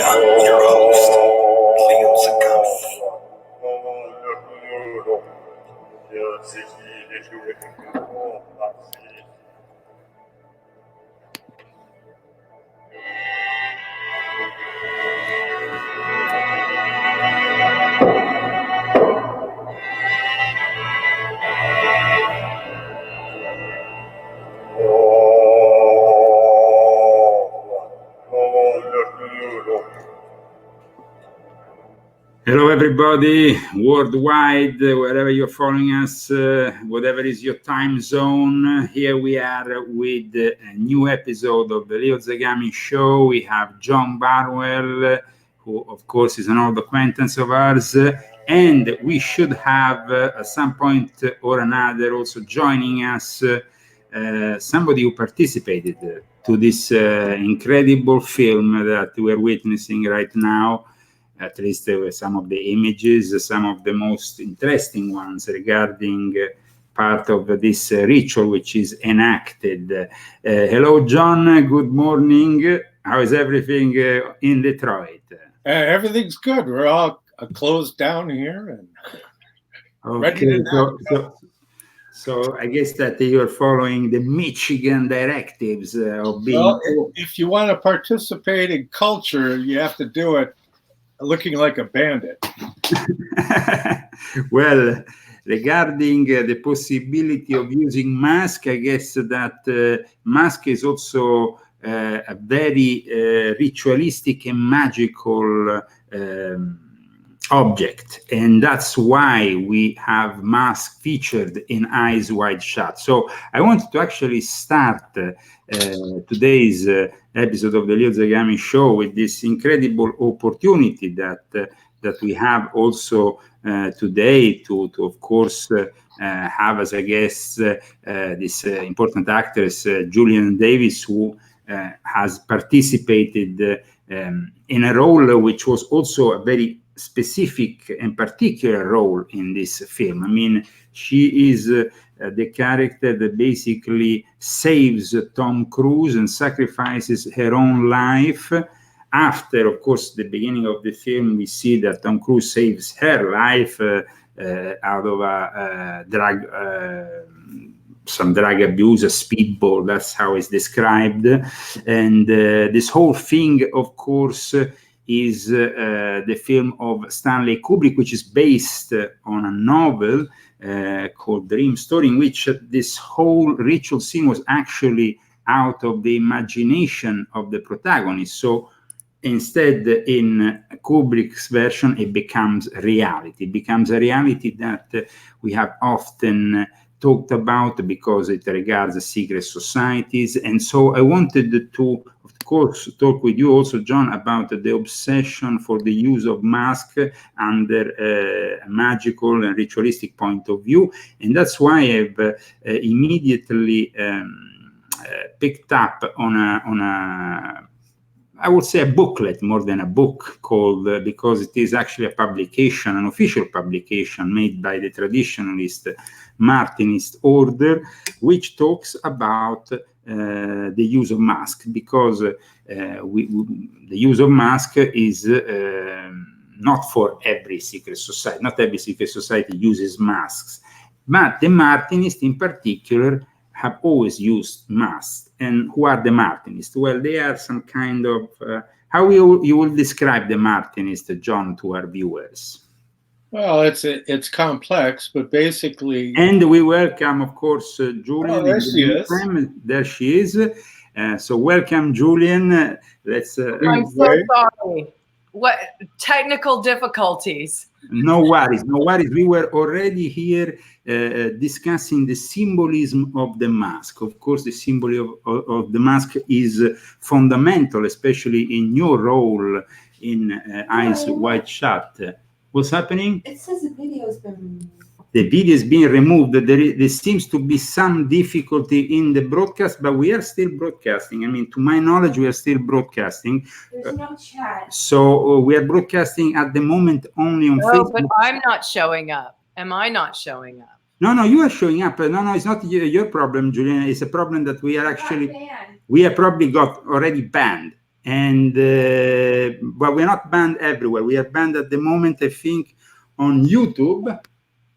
I'm your host, Leo Zagami. Hello, everybody, worldwide, wherever you're following us, whatever is your time zone. Here we are with a new episode of the Leo Zagami Show. We have John Barnwell, who, of course, is an old acquaintance of ours. And we should have, at some point or another, also joining us, somebody who participated to this incredible film that we're witnessing right now. At least there were some of the images, some of the most interesting ones regarding part of this ritual which is enacted. Hello, John. Good morning. How is everything in Detroit? Everything's good. We're all closed down here and ready to So I guess that you're following the Michigan directives of being... Well, if you want to participate in culture, you have to do it looking like a bandit. Well, regarding the possibility of using mask, I guess that mask is also a very ritualistic and magical object, and that's why we have mask featured in Eyes Wide Shut. So I wanted to actually start today's episode of the Leo Zagami Show with this incredible opportunity that we have also today to of course have as a guest this important actress Julienne Davis, who has participated in a role which was also a very specific and particular role in this film. I mean, she is the character that basically saves Tom Cruise and sacrifices her own life. After, of course, the beginning of the film, we see that Tom Cruise saves her life out of a some drug abuse, a speedball, that's how it's described. And this whole thing, of course, is the film of Stanley Kubrick, which is based on a novel called Dream Story, in which this whole ritual scene was actually out of the imagination of the protagonist. So instead, in Kubrick's version, it becomes reality. It becomes a reality that we have often talked about because it regards secret societies. And so I wanted to, of course, talk with you also, John, about the obsession for the use of mask under a magical and ritualistic point of view. And that's why I've immediately picked up on a I would say a booklet more than a book, called, because it is actually a publication, an official publication made by the traditionalist Martinist order, which talks about the use of mask, because the use of mask is not for every secret society. Not every secret society uses masks, but the Martinists in particular have always used masks. And who are the Martinists? Well, they are some kind of... how you will describe the Martinists, John, to our viewers? Well, it's complex, but basically... And we welcome, of course, Julienne. Oh, there she is. There she is. So welcome, Julienne. Let's... I'm so sorry. What technical difficulties? No worries, no worries. We were already here discussing the symbolism of the mask. Of course, the symbol of the mask is fundamental, especially in your role in Eyes Wide Shut. What's happening? It says the video has been removed. The video is being removed. There seems to be some difficulty in the broadcast, but we are still broadcasting. I mean, to my knowledge, we are still broadcasting. There's no chat. So we are broadcasting at the moment only on Facebook. But I'm not showing up. Am I not showing up? No, you are showing up. No, it's not your problem, Julienne. It's a problem that we are actually... We have probably got already banned. And but we're not banned everywhere. We are banned at the moment, I think, on YouTube,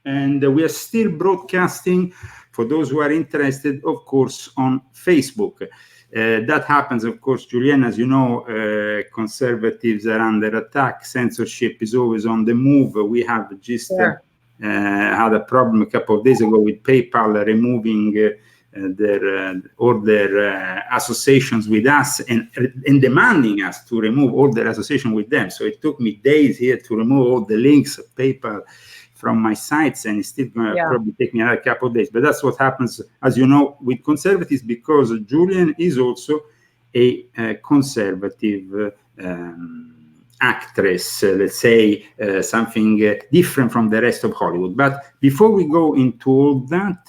and we are still broadcasting, for those who are interested, of course, on Facebook. That happens, of course, Julienne, as you know, conservatives are under attack. Censorship is always on the move. We have just had a problem a couple of days ago with PayPal removing all their associations with us and demanding us to remove all their association with them. So it took me days here to remove all the links of PayPal from my sites, and it's still going to probably take me another couple of days. But that's what happens, as you know, with conservatives, because Julienne is also a conservative actress, let's say, something different from the rest of Hollywood. But before we go into all that,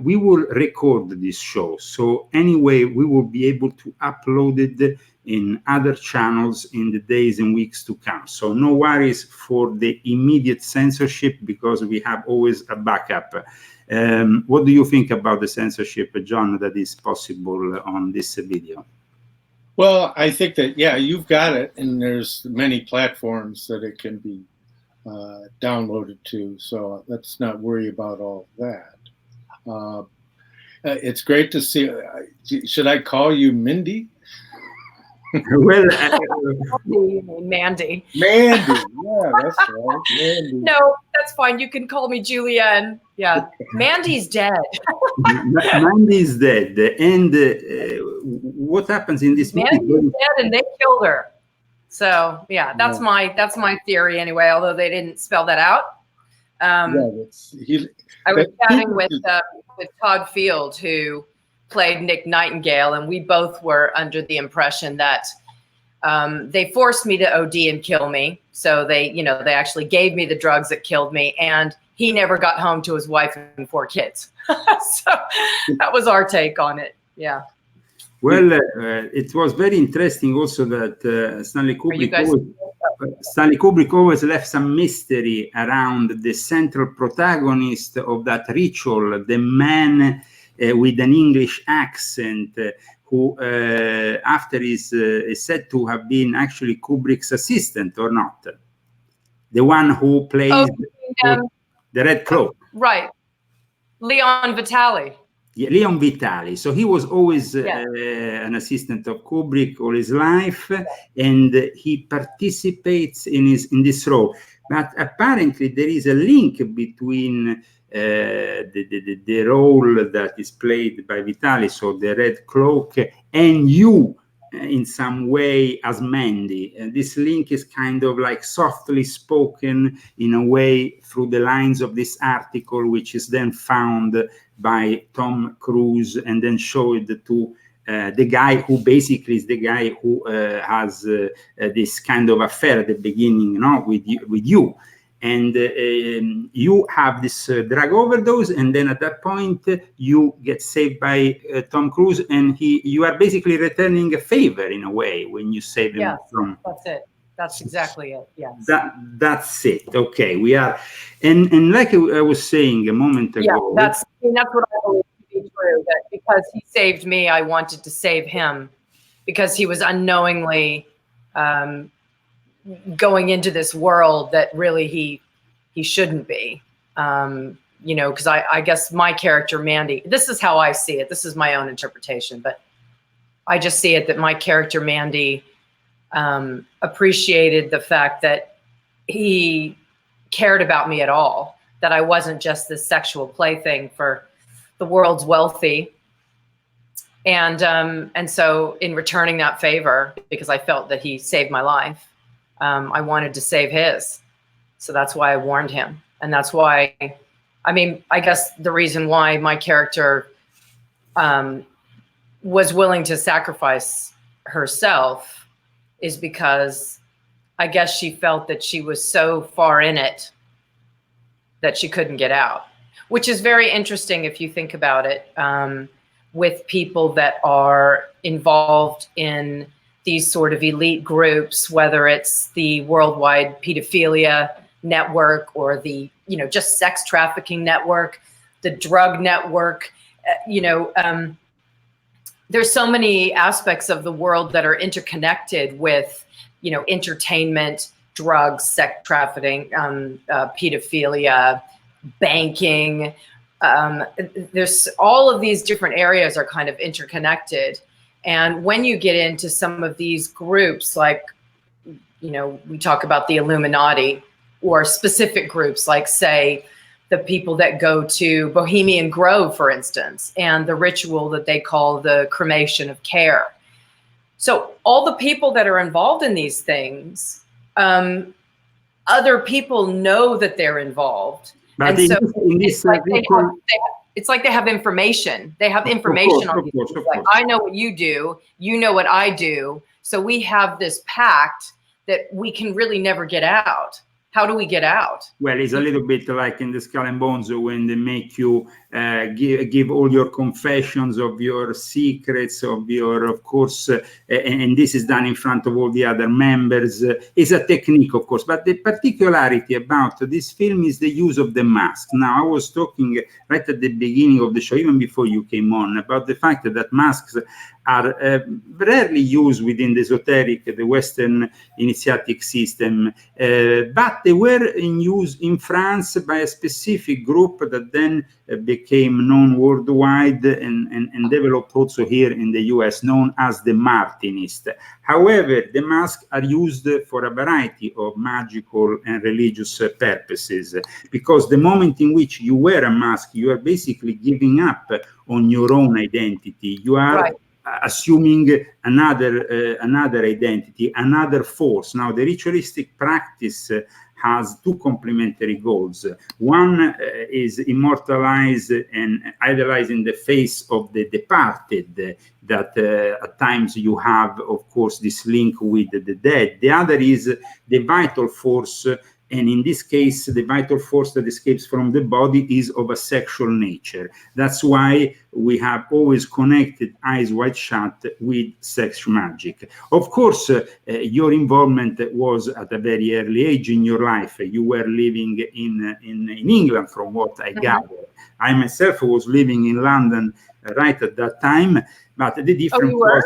we will record this show. So anyway, we will be able to upload it in other channels in the days and weeks to come. So no worries for the immediate censorship, because we have always a backup. What do you think about the censorship, John, that is possible on this video? Well, I think that, yeah, you've got it, and there's many platforms that it can be downloaded to, so let's not worry about all that. It's great to see. Should I call you Mindy? Well, Mandy. Mandy, yeah, that's right. Mandy. No, that's fine. You can call me Julienne. Yeah, Mandy's dead. Mandy's dead, and what happens in this movie? Mandy's dead, and they killed her. So yeah, that's my theory anyway. Although they didn't spell that out. I was chatting with Todd Field, who played Nick Nightingale, and we both were under the impression that they forced me to OD and kill me. So they actually gave me the drugs that killed me, and he never got home to his wife and 4 kids. So that was our take on it. Yeah. Well, it was very interesting also that Stanley Kubrick always left some mystery around the central protagonist of that ritual, the man with an English accent, who after is said to have been actually Kubrick's assistant, or not? The one who plays the Red Cloak. Right. Leon Vitali. Yeah, Leon Vitali. So he was always an assistant of Kubrick all his life, and he participates in this role. But apparently there is a link between the role that is played by Vitali, so the Red Cloak, and you in some way as Mandy. And this link is kind of like softly spoken in a way through the lines of this article, which is then found by Tom Cruise and then showed to the guy who basically is the guy who has this kind of affair at the beginning, with you. And you have this drug overdose, and then at that point you get saved by Tom Cruise, and you are basically returning a favor in a way when you save him from. That's it. That's exactly it. Yes. That's it. Okay, we are, and like I was saying a moment ago. Yeah, that's what I believe to be true. That because he saved me, I wanted to save him, because he was unknowingly going into this world that really he shouldn't be, because I guess my character Mandy, this is how I see it, this is my own interpretation, but I just see it that my character Mandy appreciated the fact that he cared about me at all, that I wasn't just this sexual plaything for the world's wealthy. And so in returning that favor, because I felt that he saved my life, I wanted to save his. So that's why I warned him. And that's why, I guess the reason why my character was willing to sacrifice herself is because I guess she felt that she was so far in it that she couldn't get out, which is very interesting if you think about it, with people that are involved in these sort of elite groups, whether it's the worldwide pedophilia network or the, just sex trafficking network, the drug network, there's so many aspects of the world that are interconnected with, you know, entertainment, drugs, sex trafficking, pedophilia, banking. There's all of these different areas are kind of interconnected. And when you get into some of these groups, like, you know, we talk about the Illuminati, or specific groups, like, say, the people that go to Bohemian Grove, for instance, and the ritual that they call the cremation of care. So all the people that are involved in these things, other people know that they're involved. But and so it's like they have information. They have information on these people. Like, I know what you do, you know what I do. So we have this pact that we can really never get out. How do we get out? Well, it's a little bit like in the Skull and Bones, when they make you give all your confessions of your secrets, of course, and this is done in front of all the other members. It's a technique, of course, but the particularity about this film is the use of the mask. Now, I was talking right at the beginning of the show, even before you came on, about the fact that masks are rarely used within the esoteric, the Western initiatic system, but they were in use in France by a specific group that then became known worldwide and developed also here in the US, known as the Martinists. However, the masks are used for a variety of magical and religious purposes, because the moment in which you wear a mask, you are basically giving up on your own identity. You are assuming another identity, another force. Now, the ritualistic practice has two complementary goals. One is immortalize and idolizing the face of the departed, that at times you have, of course, this link with the dead. The other is the vital force, and in this case, the vital force that escapes from the body is of a sexual nature. That's why we have always connected Eyes Wide Shut with sex magic. Of course, your involvement was at a very early age in your life. You were living in England, from what I gather. I myself was living in London right at that time, but the difference was...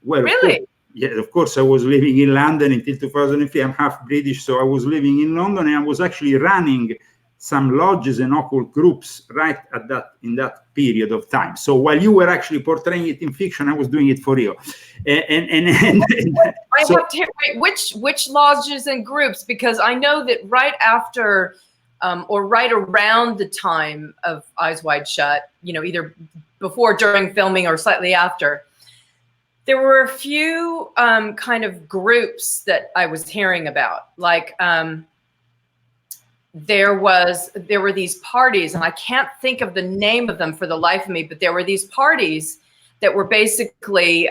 Well, really? Yeah, of course, I was living in London until 2003. I'm half British, so I was living in London, and I was actually running some lodges and occult groups right at in that period of time. So while you were actually portraying it in fiction, I was doing it for real. I have to hear, which lodges and groups, because I know that right after or right around the time of Eyes Wide Shut, you know, either before, during filming, or slightly after, there were a few kind of groups that I was hearing about. Like there were these parties, and I can't think of the name of them for the life of me, but there were these parties that were basically,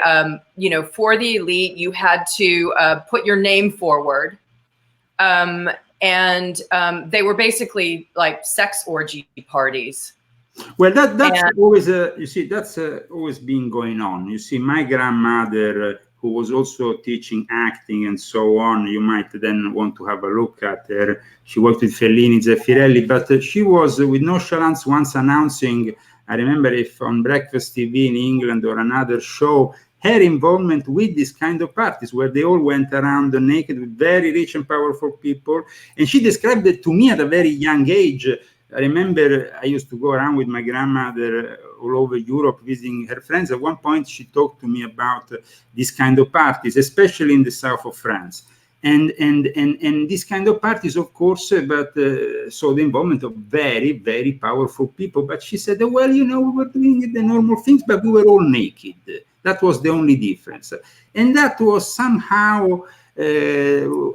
you know, for the elite. You had to put your name forward. And they were basically like sex orgy parties. Well, that's always, you see, that's always been going on. You see, my grandmother, who was also teaching acting and so on, you might then want to have a look at her. She worked with Fellini, Zeffirelli, but she was with nonchalance once announcing, I remember if on Breakfast TV in England or another show, her involvement with this kind of parties where they all went around naked with very rich and powerful people. And she described it to me at a very young age. I remember I used to go around with my grandmother all over Europe visiting her friends. At one point, she talked to me about these kind of parties, especially in the south of France. And these kind of parties, of course, but saw the involvement of very, very powerful people. But she said, well, you know, we were doing the normal things, but we were all naked. That was the only difference. And that was somehow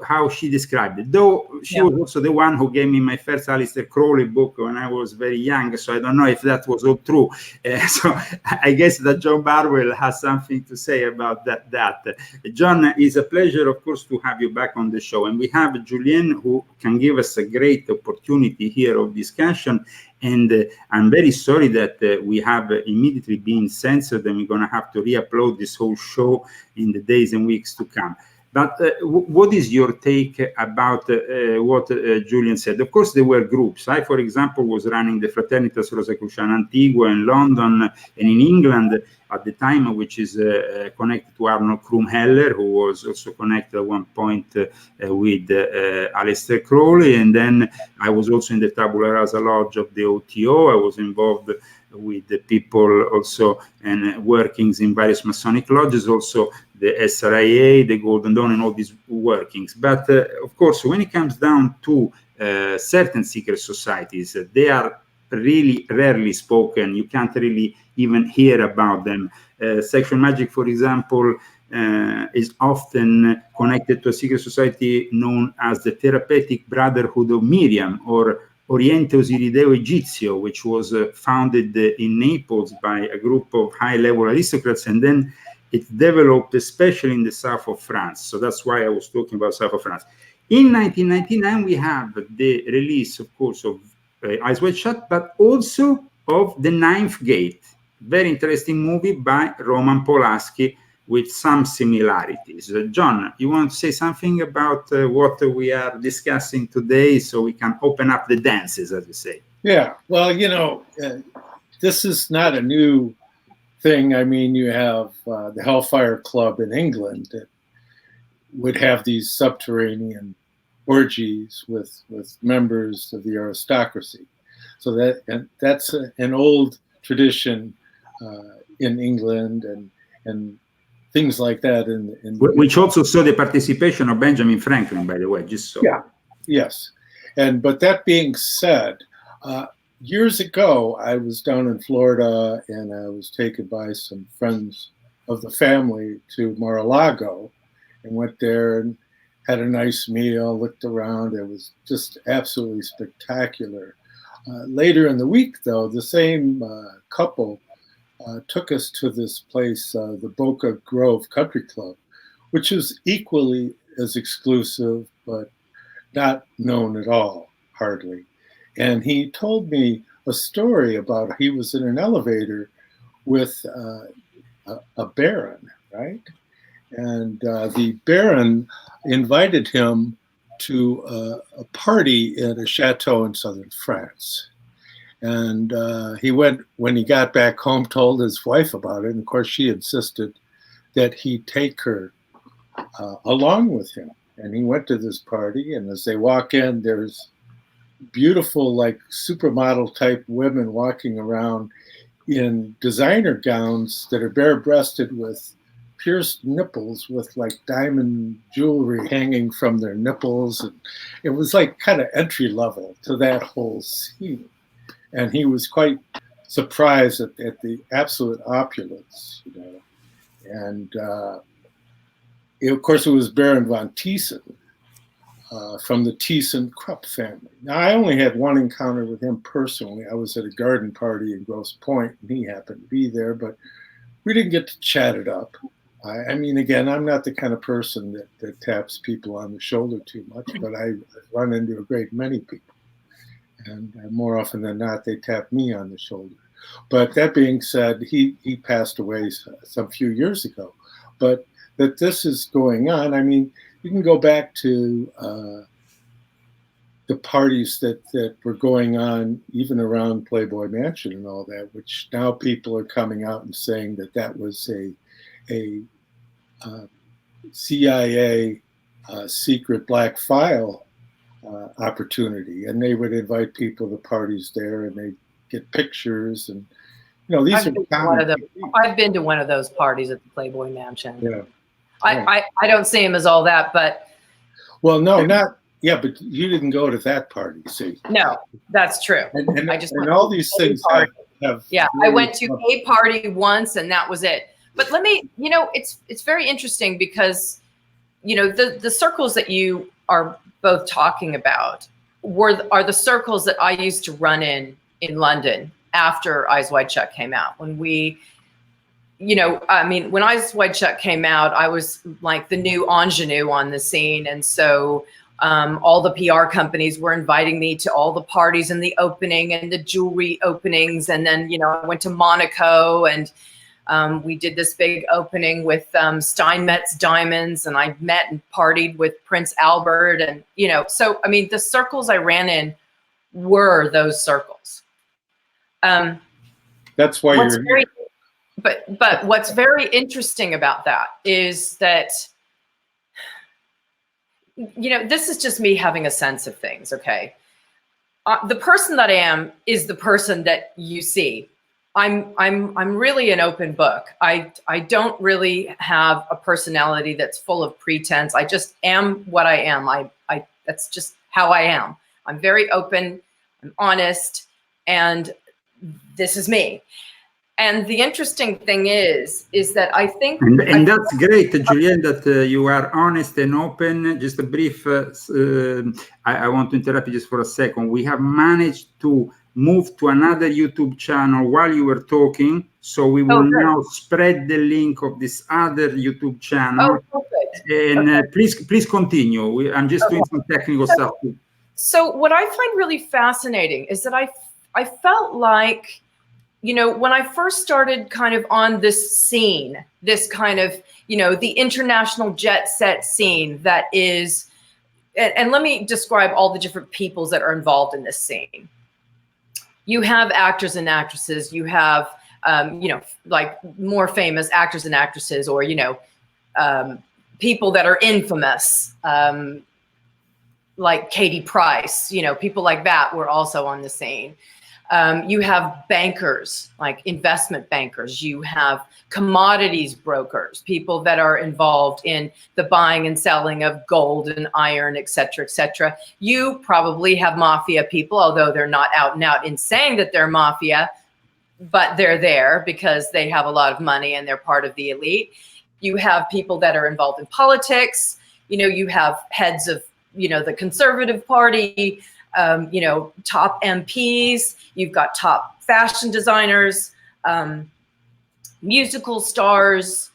how she described it, though she was also the one who gave me my first Aleister Crowley book when I was very young, so I don't know if that was all true. So I guess that John Barnwell has something to say about that. John, it's a pleasure, of course, to have you back on the show, and we have Julienne, who can give us a great opportunity here of discussion. And I'm very sorry that we have immediately been censored, and we're going to have to re-upload this whole show in the days and weeks to come. But what is your take about what Julian said? Of course, there were groups. I, for example, was running the Fraternitas Rosicruciana Antigua in London and in England at the time, which is connected to Arnold Krumheller, who was also connected at one point with Aleister Crowley. And then I was also in the Tabula Rasa Lodge of the OTO. I was involved with the people also and workings in various Masonic lodges, also the SRIA, the Golden Dawn, and all these workings. But of course, when it comes down to certain secret societies, they are really rarely spoken. You can't really even hear about them. Sexual magic, for example, is often connected to a secret society known as the Therapeutic Brotherhood of Miriam, or Oriente Osirideo Egizio, which was founded in Naples by a group of high-level aristocrats, and then it developed especially in the south of France. So that's why I was talking about south of France. In 1999, we have the release, of course, of Eyes Wide Shut, but also of The Ninth Gate, very interesting movie by Roman Polanski, with some similarities. John, you want to say something about what we are discussing today, so we can open up the dances, as we say? Yeah, well, you know, this is not a new thing. I mean, you have the Hellfire Club in England that would have these subterranean orgies with members of the aristocracy. So that's an old tradition in England, and things like that. Which also saw the participation of Benjamin Franklin, by the way, just so. Yeah, yes. But that being said, years ago, I was down in Florida, and I was taken by some friends of the family to Mar-a-Lago, and went there and had a nice meal, looked around. It was just absolutely spectacular. Later in the week, though, the same couple took us to this place, the Boca Grove Country Club, which is equally as exclusive, but not known at all, hardly. And he told me a story about he was in an elevator with a baron, right? And the baron invited him to a party at a chateau in southern France. And he went, when he got back home, told his wife about it. And of course, she insisted that he take her along with him. And he went to this party. And as they walk in, there's beautiful, like supermodel type women walking around in designer gowns that are bare-breasted with pierced nipples, with like diamond jewelry hanging from their nipples. And it was like kind of entry level to that whole scene. And he was quite surprised at the absolute opulence, you know. And of course, it was Baron von Thyssen from the Thyssen-Krupp family. Now, I only had one encounter with him personally. I was at a garden party in Grosse Pointe, and he happened to be there, but we didn't get to chat it up. I mean, again, I'm not the kind of person that taps people on the shoulder too much, but I run into a great many people. And more often than not, they tap me on the shoulder. But that being said, he passed away some few years ago. But that this is going on, I mean, you can go back to the parties that were going on even around Playboy Mansion and all that, which now people are coming out and saying that was a CIA secret black file opportunity, and they would invite people to parties there, and they get pictures, and you know, these I've been to one of those parties at the Playboy Mansion. Yeah, I don't see him as all that, but well, no, not yeah, but you didn't go to that party, see? No, that's true. And I just and all these things have yeah. I went to a party once, and that was it. But let me, you know, it's very interesting because, you know, the circles that you are both talking about are the circles that I used to run in London after Eyes Wide Shut came out. When we, you know, I mean, when Eyes Wide Shut came out, I was like the new ingenue on the scene. And so all the PR companies were inviting me to all the parties and the opening and the jewelry openings. And then, you know, I went to Monaco, and We did this big opening with Steinmetz Diamonds, and I met and partied with Prince Albert, and so I mean, the circles I ran in were those circles. That's why you're here. But what's very interesting about that is that, this is just me having a sense of things, okay? The person that I am is the person that you see. I'm really an open book. I don't really have a personality that's full of pretense. I just am what I am. That's just how I am. I'm very open, I'm honest, and this is me. And the interesting thing is that I think... And that's great, Julienne, that you are honest and open. Just a brief, I want to interrupt you just for a second. We have managed to move to another YouTube channel while you were talking. So we will now spread the link of this other YouTube channel. Oh, perfect. And please continue. I'm just doing some technical stuff. So what I find really fascinating is that I felt like, when I first started kind of on this scene, this kind of, the international jet set scene that is, and let me describe all the different peoples that are involved in this scene. You have actors and actresses, you have, like more famous actors and actresses, or, people that are infamous, like Katie Price, people like that were also on the scene. You have bankers, like investment bankers. You have commodities brokers, people that are involved in the buying and selling of gold and iron, et cetera, et cetera. You probably have mafia people, although they're not out and out in saying that they're mafia, but they're there because they have a lot of money and they're part of the elite. You have people that are involved in politics. You have heads of, the Conservative Party, top MPs, you've got top fashion designers, musical stars.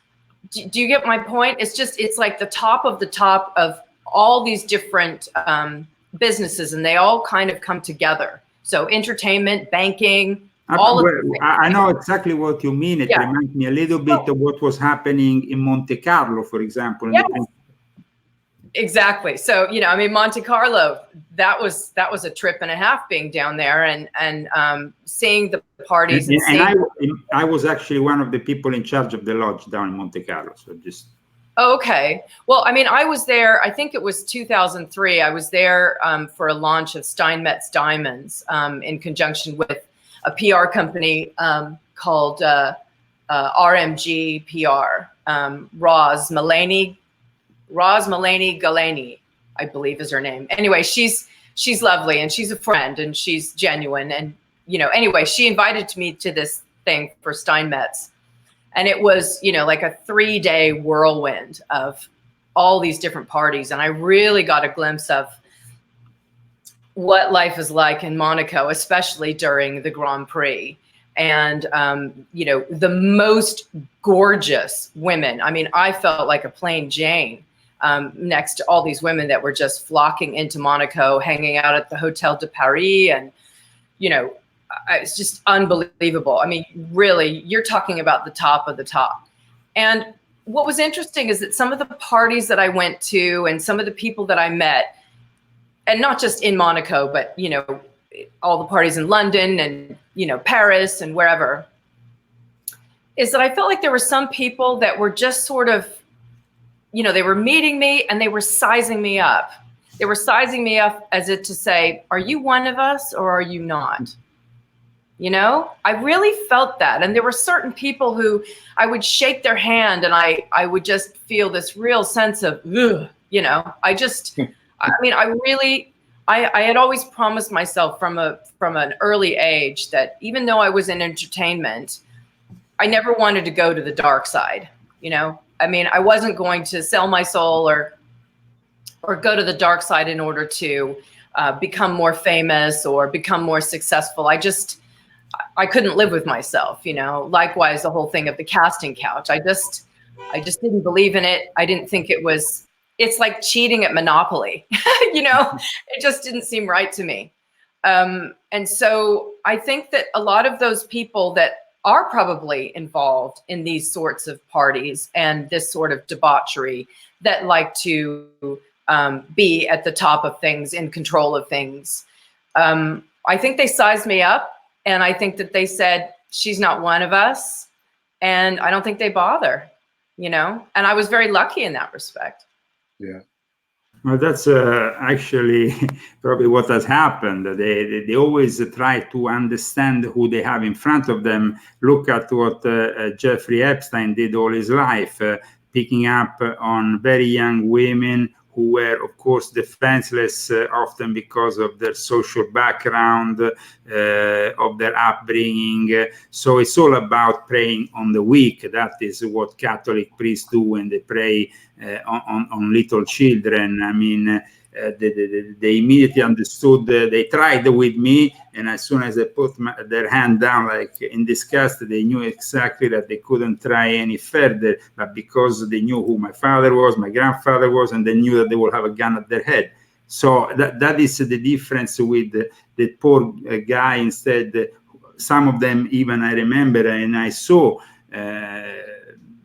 Do you get my point? It's like the top of all these different businesses, and they all kind of come together. So entertainment, banking, I know exactly what you mean. It reminds me a little bit of what was happening in Monte Carlo, for example. Exactly. So, Monte Carlo, that was a trip and a half being down there and seeing the parties. And I was actually one of the people in charge of the lodge down in Monte Carlo. So just. Oh, okay. Well, I was there, I think it was 2003. I was there for a launch of Steinmetz Diamonds in conjunction with a PR company called RMG PR, Roz Mulaney Galani, I believe is her name. Anyway, she's lovely and she's a friend and she's genuine. And, anyway, she invited me to this thing for Steinmetz. And it was, like a 3-day whirlwind of all these different parties. And I really got a glimpse of what life is like in Monaco, especially during the Grand Prix. And, the most gorgeous women. I felt like a plain Jane. Next to all these women that were just flocking into Monaco, hanging out at the Hotel de Paris. And, it's just unbelievable. Really, you're talking about the top of the top. And what was interesting is that some of the parties that I went to and some of the people that I met, and not just in Monaco, but, all the parties in London and, Paris and wherever, is that I felt like there were some people that were just sort of, they were meeting me and they were sizing me up. They were sizing me up as if to say, are you one of us or are you not? I really felt that. And there were certain people who I would shake their hand and I would just feel this real sense of, ugh, I had always promised myself from an early age that even though I was in entertainment, I never wanted to go to the dark side, I wasn't going to sell my soul or go to the dark side in order to become more famous or become more successful. I couldn't live with myself, Likewise, the whole thing of the casting couch. I just didn't believe in it. I didn't think it's like cheating at Monopoly, It just didn't seem right to me. And so I think that a lot of those people that are probably involved in these sorts of parties and this sort of debauchery, that like to be at the top of things, in control of things. I think they sized me up, and I think that they said, she's not one of us, and I don't think they bother, you know? And I was very lucky in that respect. Yeah. Well, that's actually probably what has happened. They always try to understand who they have in front of them. Look at what Jeffrey Epstein did all his life, picking up on very young women who were, of course, defenseless, often because of their social background, of their upbringing. So it's all about preying on the weak. That is what Catholic priests do when they prey on little children. I mean, they immediately understood. They tried with me, and as soon as they put their hand down, like in disgust, they knew exactly that they couldn't try any further. But because they knew who my father was, my grandfather was, and they knew that they would have a gun at their head. So that is the difference with the poor guy. Instead, some of them, even I remember, and I saw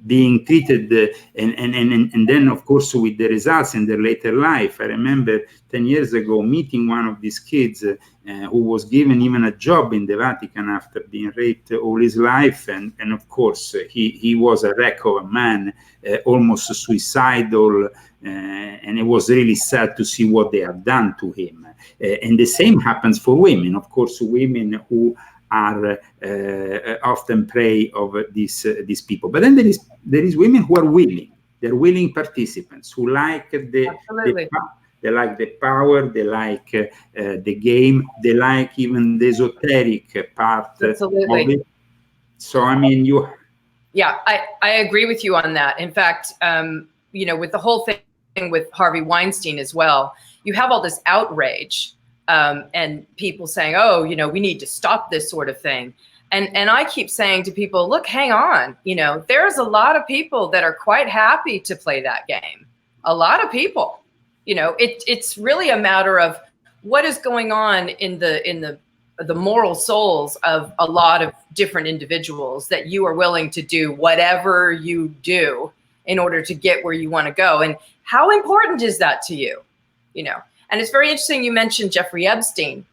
being treated, and then of course with the results in their later life. I remember 10 years ago meeting one of these kids who was given even a job in the Vatican after being raped all his life, and of course he was a wreck of a man, almost suicidal, and it was really sad to see what they have done to him. And the same happens for women, of course, women who are often prey of these people. But then there is women who are willing. They're willing participants who like they like the power, they like the game, they like even the esoteric part. Absolutely. Of it. So I mean, yeah, I agree with you on that. In fact, you know, with the whole thing with Harvey Weinstein as well, you have all this outrage. And people saying, oh, you know, we need to stop this sort of thing. And I keep saying to people, look, hang on, you know, there's a lot of people that are quite happy to play that game. A lot of people, you know, it's really a matter of what is going on in the moral souls of a lot of different individuals, that you are willing to do whatever you do in order to get where you want to go. And how important is that to you, you know? And it's very interesting you mentioned Jeffrey Epstein,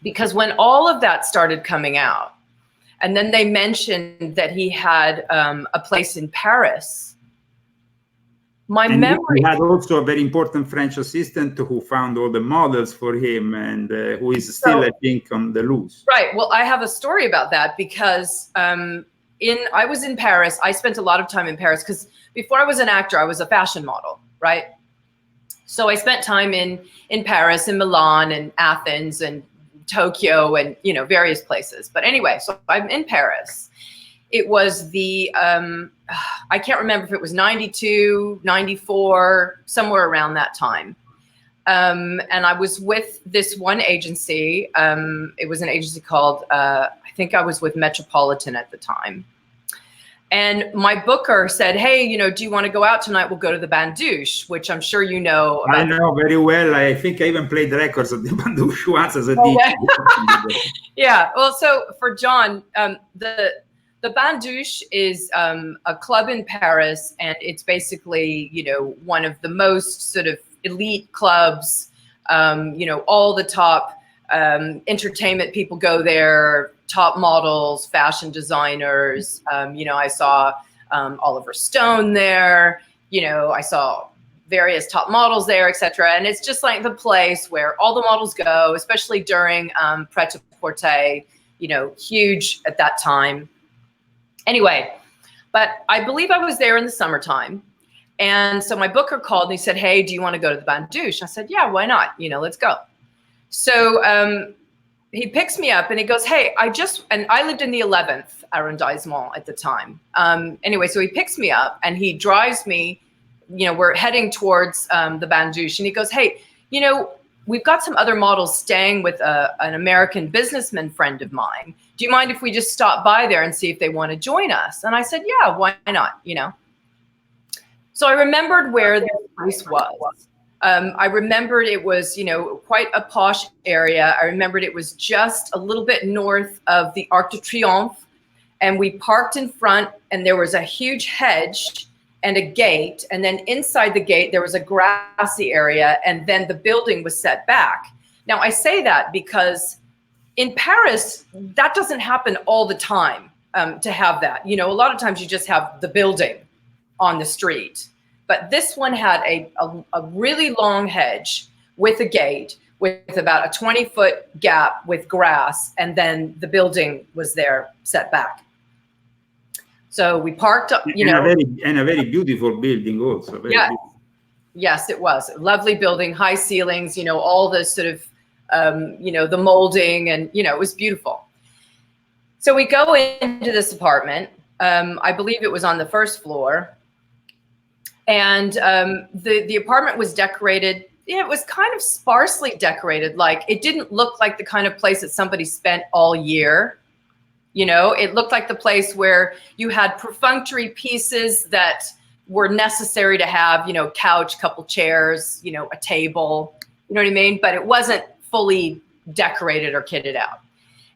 because when all of that started coming out, and then they mentioned that he had a place in Paris, my memory. He had also a very important French assistant who found all the models for him, and who is still, I think, on the loose. Right. Well, I have a story about that, because I was in Paris. I spent a lot of time in Paris because before I was an actor, I was a fashion model, right? So I spent time in Paris and Milan and Athens and Tokyo and, you know, various places. But anyway, so I'm in Paris. It was the, I can't remember if it was 92, 94, somewhere around that time. And I was with this one agency. It was an agency called, I think I was with Metropolitan at the time. And my booker said, hey, you know, do you want to go out tonight? We'll go to the Bandouche, which I'm sure you know. I know very well. I think I even played records at the Bandouche once as a DJ. Yeah. Well, so for John, the Bandouche is a club in Paris, and it's basically, you know, one of the most sort of elite clubs. You know, all the top entertainment people go there. Top models, fashion designers. You know, I saw Oliver Stone there. You know, I saw various top models there, etc. And it's just like the place where all the models go, especially during pret-a-porter. You know, huge at that time. Anyway, but I believe I was there in the summertime, and so my booker called and he said, "Hey, do you want to go to the Bandouche?" I said, "Yeah, why not? You know, let's go." So. He picks me up and he goes, hey, and I lived in the 11th arrondissement at the time. Anyway, so he picks me up and he drives me, you know, we're heading towards the Bandouche, and he goes, hey, you know, we've got some other models staying with an American businessman friend of mine. Do you mind if we just stop by there and see if they want to join us? And I said, yeah, why not, you know? So I remembered where the place was. I remembered it was, you know, quite a posh area. I remembered it was just a little bit north of the Arc de Triomphe, and we parked in front, and there was a huge hedge and a gate, and then inside the gate there was a grassy area, and then the building was set back. Now I say that because in Paris that doesn't happen all the time, to have that. You know, a lot of times you just have the building on the street, but this one had a really long hedge with a gate with about a 20-foot gap with grass, and then the building was there set back. So we parked up, you know. And a very beautiful building also. Yeah. Yes, it was. A lovely building, high ceilings, you know, all the sort of, you know, the molding, and, you know, it was beautiful. So we go into this apartment. I believe it was on the first floor. And the apartment was decorated. Yeah, it was kind of sparsely decorated. Like, it didn't look like the kind of place that somebody spent all year. You know, it looked like the place where you had perfunctory pieces that were necessary to have, you know, couch, couple chairs, you know, a table, you know what I mean? But it wasn't fully decorated or kitted out.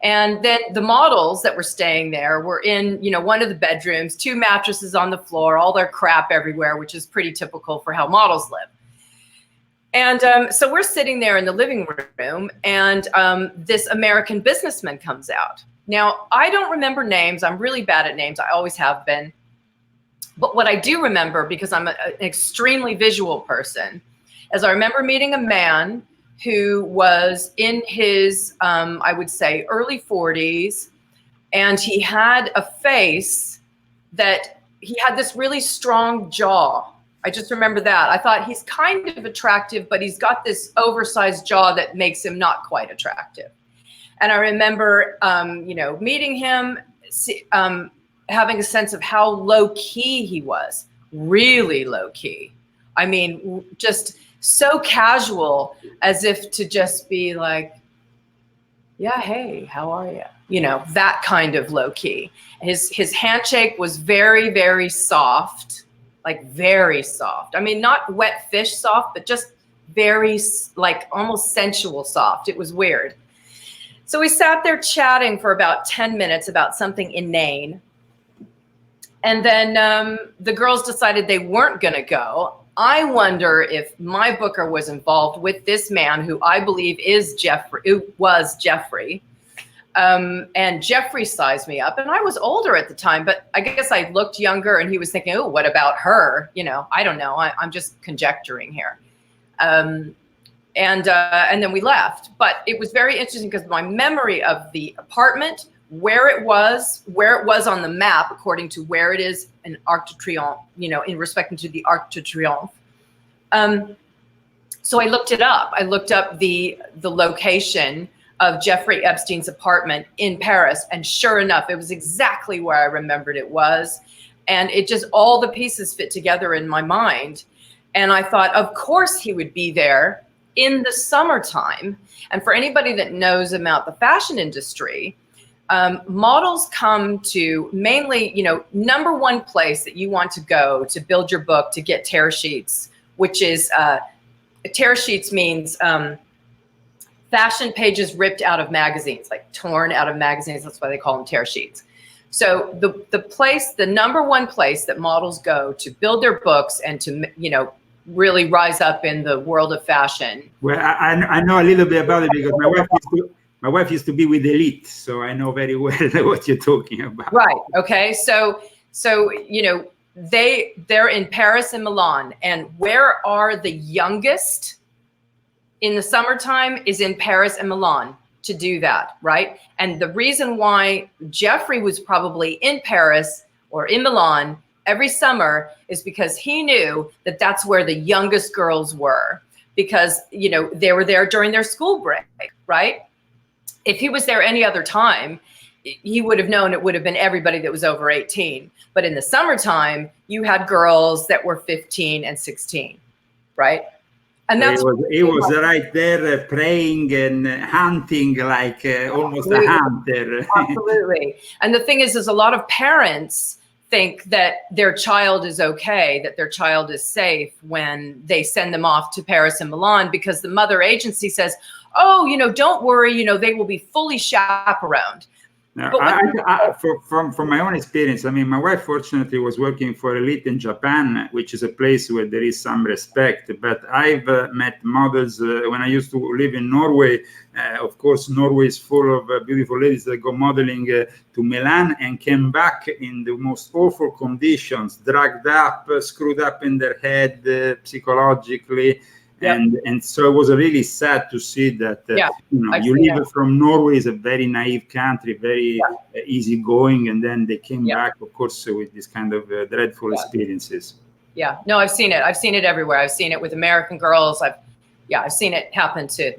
And then the models that were staying there were in, you know, one of the bedrooms, 2 mattresses on the floor, all their crap everywhere, which is pretty typical for how models live. And so we're sitting there in the living room, and this American businessman comes out. Now, I don't remember names. I'm really bad at names. I always have been. But what I do remember, because I'm an extremely visual person, is I remember meeting a man who was in his, I would say, early 40s, and he had a face that he had this really strong jaw. I just remember that. I thought, he's kind of attractive, but he's got this oversized jaw that makes him not quite attractive. And I remember, you know, meeting him, having a sense of how low key he was, really low key. I mean, just so casual, as if to just be like, yeah, hey, how are you? You know, that kind of low key. His handshake was very, very soft, like very soft. I mean, not wet fish soft, but just very, like, almost sensual soft. It was weird. So we sat there chatting for about 10 minutes about something inane. And then the girls decided they weren't going to go. I wonder if my booker was involved with this man, who I believe is Jeffrey, who was Jeffrey. And Jeffrey sized me up, and I was older at the time, but I guess I looked younger, and he was thinking, oh, what about her? You know, I don't know. I'm just conjecturing here. And then we left. But it was very interesting because my memory of the apartment, where it was on the map, according to where it is in Arc de Triomphe, you know, in respect to the Arc de Triomphe. So I looked it up. I looked up the location of Jeffrey Epstein's apartment in Paris. And sure enough, it was exactly where I remembered it was. And it just, all the pieces fit together in my mind. And I thought, of course he would be there in the summertime. And for anybody that knows about the fashion industry, models come to mainly, you know, number one place that you want to go to build your book, to get tear sheets, which is, tear sheets means fashion pages ripped out of magazines, like torn out of magazines. That's why they call them tear sheets. So the number one place that models go to build their books and to, you know, really rise up in the world of fashion. Well, I know a little bit about it because my wife used to be with Elite, so I know very well what you're talking about. Right. Okay. So you know, they're in Paris and Milan, and where are the youngest in the summertime is in Paris and Milan to do that, right? And the reason why Jeffrey was probably in Paris or in Milan every summer is because he knew that that's where the youngest girls were, because, you know, they were there during their school break, right? If he was there any other time, he would have known it would have been everybody that was over 18. But in the summertime, you had girls that were 15 and 16, right? And that's he was right there praying and hunting like almost a hunter. Absolutely. And the thing is a lot of parents think that their child is okay, that their child is safe when they send them off to Paris and Milan, because the mother agency says, oh, you know, don't worry, you know, they will be fully chaperoned. Now, from my own experience, I mean, my wife fortunately was working for Elite in Japan, which is a place where there is some respect. But I've met models when I used to live in Norway. Of course, Norway is full of beautiful ladies that go modeling to Milan and came back in the most awful conditions, drugged up, screwed up in their head psychologically. Yep. And so it was really sad to see that you live from Norway, is a very naive country, very easygoing, and then they came back, of course, with this kind of dreadful experiences. Yeah, no, I've seen it. I've seen it everywhere. I've seen it with American girls. I've seen it happen to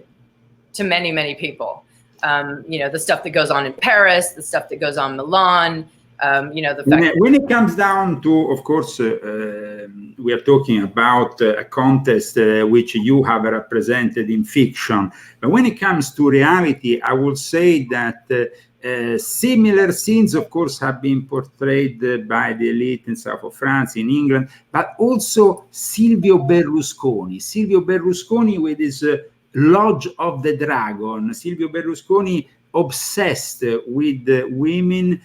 many people. The stuff that goes on in Paris, the stuff that goes on in Milan. The fact when it comes down to, of course, we are talking about a contest which you have represented in fiction. But when it comes to reality, I would say that similar scenes, of course, have been portrayed by the elite in south of France, in England, but also Silvio Berlusconi with his Lodge of the Dragon. Silvio Berlusconi, obsessed with women,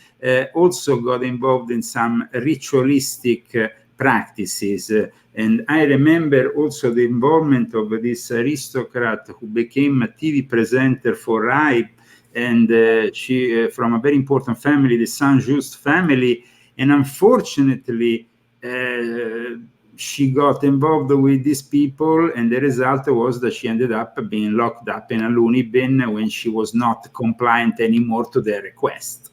also got involved in some ritualistic practices. And I remember also the involvement of this aristocrat who became a TV presenter for Rai, and she from a very important family, the Saint-Just family. And unfortunately, she got involved with these people, and the result was that she ended up being locked up in a loony bin when she was not compliant anymore to their request.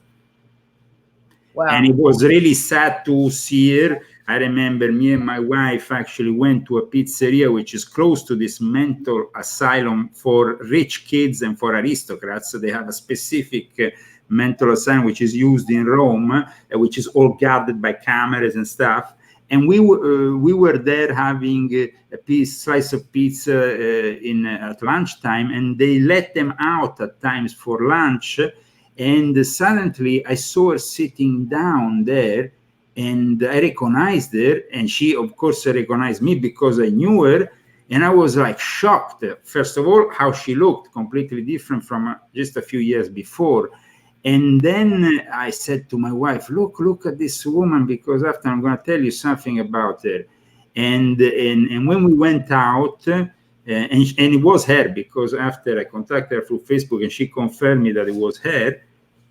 Wow. And it was really sad to see her. I remember me and my wife actually went to a pizzeria which is close to this mental asylum for rich kids and for aristocrats. So they have a specific mental asylum which is used in Rome, which is all guarded by cameras and stuff. And we were there having a slice of pizza at lunchtime, and they let them out at times for lunch. And suddenly I saw her sitting down there, and I recognized her, and she, of course, recognized me because I knew her. And I was like shocked. First of all, how she looked, completely different from just a few years before. And then I said to my wife, look at this woman, because after I'm going to tell you something about her. And when we went out, and it was her, because after I contacted her through Facebook and she confirmed me that it was her.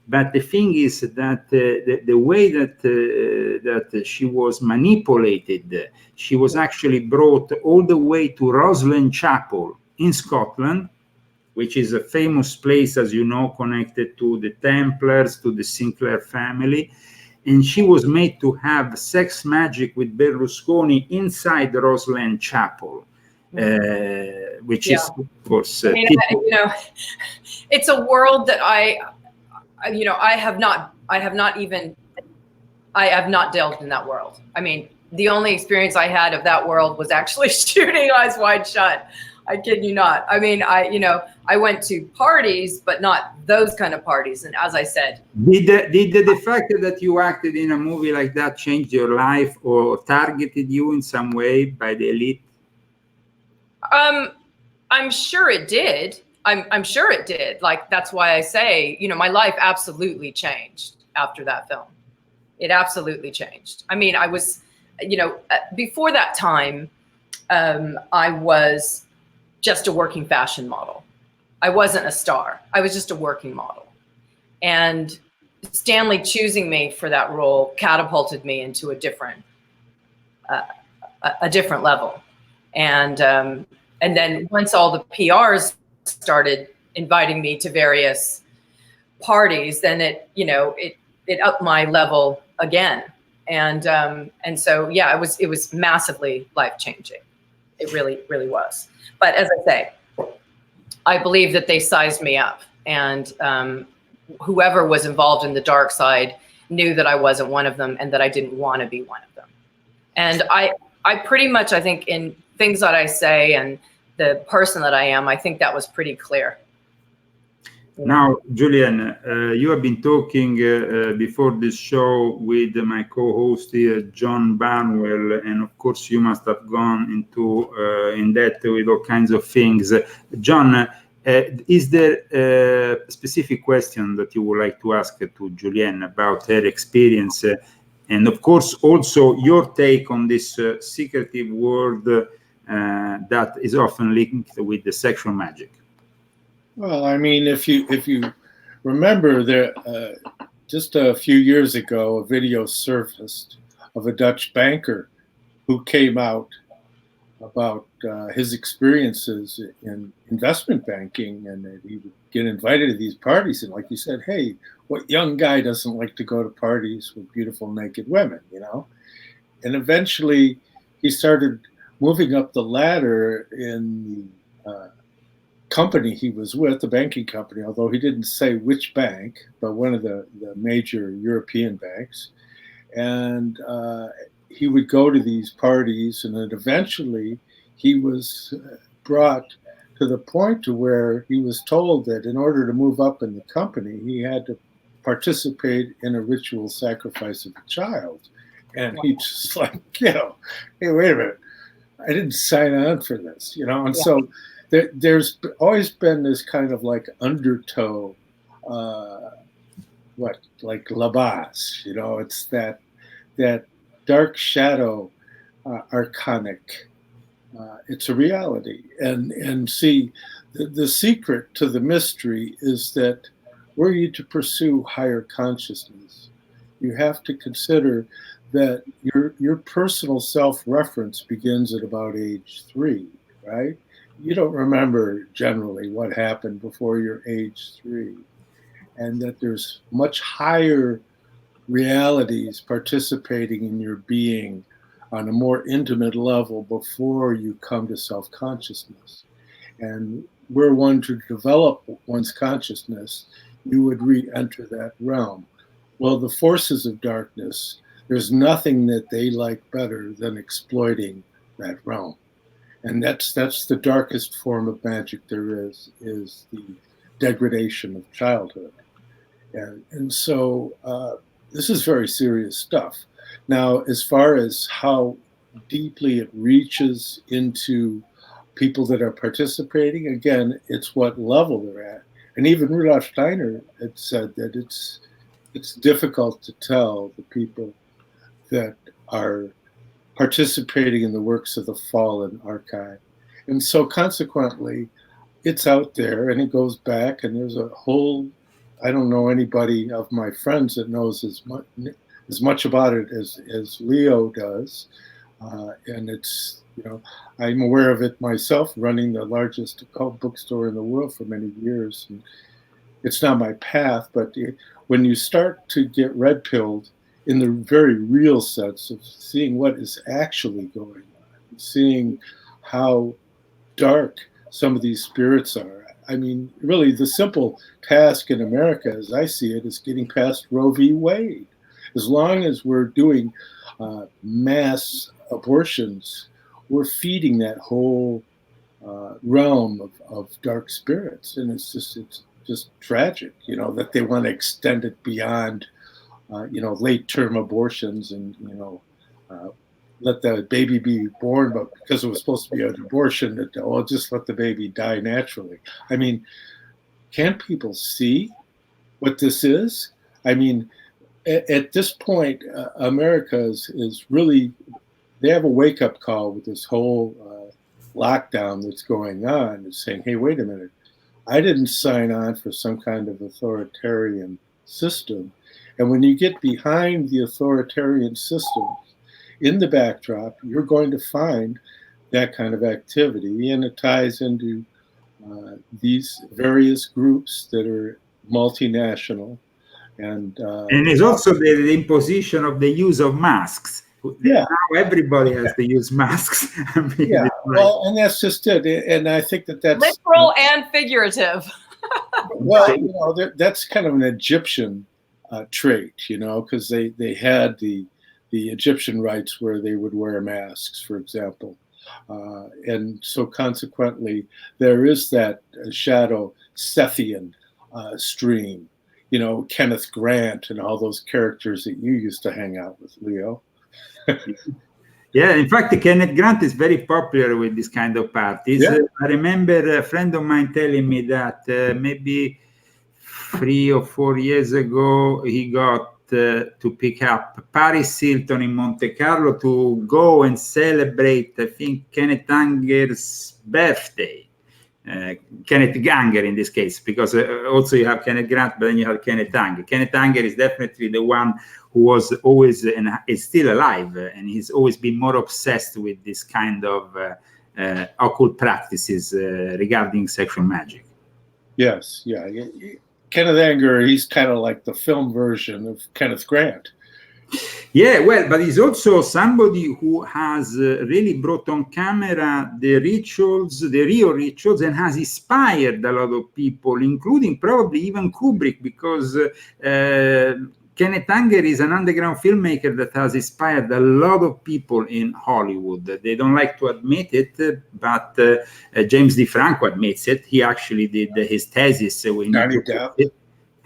But the thing is that the way that she was manipulated, she was actually brought all the way to Roslin Chapel in Scotland, which is a famous place, as you know, connected to the Templars, to the Sinclair family. And she was made to have sex magic with Berlusconi inside Roslin Chapel, which is, of course... it's a world that I have not delved in that world. I mean, the only experience I had of that world was actually shooting Eyes Wide Shut. I kid you not. I mean, I went to parties, but not those kind of parties. And as I said, did the fact that you acted in a movie like that change your life or targeted you in some way by the elite? I'm sure it did. I'm sure it did. Like, that's why I say, my life absolutely changed after that film. It absolutely changed. I mean, I was, before that time, I was just a working fashion model. I wasn't a star. I was just a working model. And Stanley choosing me for that role catapulted me into a different level. And then once all the PRs started inviting me to various parties, then it upped my level again. And so, yeah, it was massively life-changing. It really, really was. But as I say, I believe that they sized me up, and whoever was involved in the dark side knew that I wasn't one of them and that I didn't want to be one of them. And I pretty much, I think, in things that I say and the person that I am, I think that was pretty clear. Now, Julienne, you have been talking before this show with my co-host here, John Barnwell, and of course you must have gone into in depth with all kinds of things. John, Is there a specific question that you would like to ask to Julienne about her experience? And of course, also your take on this secretive world that is often linked with the sexual magic. Well, I mean, if you remember, there just a few years ago, a video surfaced of a Dutch banker who came out about his experiences in investment banking, and that he would get invited to these parties, and like you said, hey, what young guy doesn't like to go to parties with beautiful naked women, you know? And eventually he started moving up the ladder in the company he was with, the banking company, although he didn't say which bank, but one of the major European banks. And he would go to these parties, and then eventually he was brought to the point to where he was told that in order to move up in the company, he had to participate in a ritual sacrifice of a child. And he just like, you know, hey, wait a minute, I didn't sign on for this, you know? And so there's always been this kind of like undertow, like Labas, you know, it's that dark shadow, archonic. It's a reality, and see, the secret to the mystery is that were you to pursue higher consciousness, you have to consider that your personal self-reference begins at about age 3, right? You don't remember generally what happened before your age 3, and that there's much higher realities participating in your being on a more intimate level before you come to self-consciousness. And were one to develop one's consciousness, you would re-enter that realm. Well, the forces of darkness, there's nothing that they like better than exploiting that realm. And that's the darkest form of magic there is the degradation of childhood. And so this is very serious stuff. Now, as far as how deeply it reaches into people that are participating, again, it's what level they're at. And even Rudolf Steiner had said that it's difficult to tell the people that are participating in the works of the fallen archive. And so consequently, it's out there and it goes back, and there's a whole, I don't know anybody of my friends that knows as much about it as Leo does. And it's, you know, I'm aware of it myself, running the largest occult bookstore in the world for many years. And it's not my path, but when you start to get red-pilled in the very real sense of seeing what is actually going on, seeing how dark some of these spirits are. I mean, really, the simple task in America, as I see it, is getting past Roe v. Wade. As long as we're doing mass abortions, we're feeding that whole realm of dark spirits, and it's just tragic, you know, that they want to extend it beyond, you know, late-term abortions, and you know, let the baby be born, but because it was supposed to be an abortion, that oh, just let the baby die naturally. I mean, can't people see what this is? I mean, at this point, America is really, they have a wake-up call with this whole lockdown that's going on. It's saying, hey, wait a minute, I didn't sign on for some kind of authoritarian system. And when you get behind the authoritarian system, in the backdrop, you're going to find that kind of activity, and it ties into these various groups that are multinational. And it's also the imposition of the use of masks. Yeah. Now everybody has to use masks. I mean, yeah, well, and that's just it. And I think that's literal and figurative. Well, you know, that's kind of an Egyptian trait, you know, because they had the Egyptian rites where they would wear masks, for example. And so consequently, there is that shadow Sethian stream, you know, Kenneth Grant and all those characters that you used to hang out with, Leo. Yeah, in fact, Kenneth Grant is very popular with this kind of parties. Yeah. I remember a friend of mine telling me that maybe 3 or 4 years ago, he got to pick up Paris Hilton in Monte Carlo to go and celebrate, I think, Kenneth Anger's birthday. Kenneth Anger in this case, because also you have Kenneth Grant, but then you have Kenneth Anger. Kenneth Anger is definitely the one who was always and is still alive, and he's always been more obsessed with this kind of occult practices regarding sexual magic. Yes, yeah. Kenneth Anger, he's kind of like the film version of Kenneth Grant. Yeah, well, but he's also somebody who has really brought on camera the rituals, the real rituals, and has inspired a lot of people, including probably even Kubrick, because Kenneth Anger is an underground filmmaker that has inspired a lot of people in Hollywood. They don't like to admit it, but James DeFranco admits it. He actually did his thesis. Johnny Depp.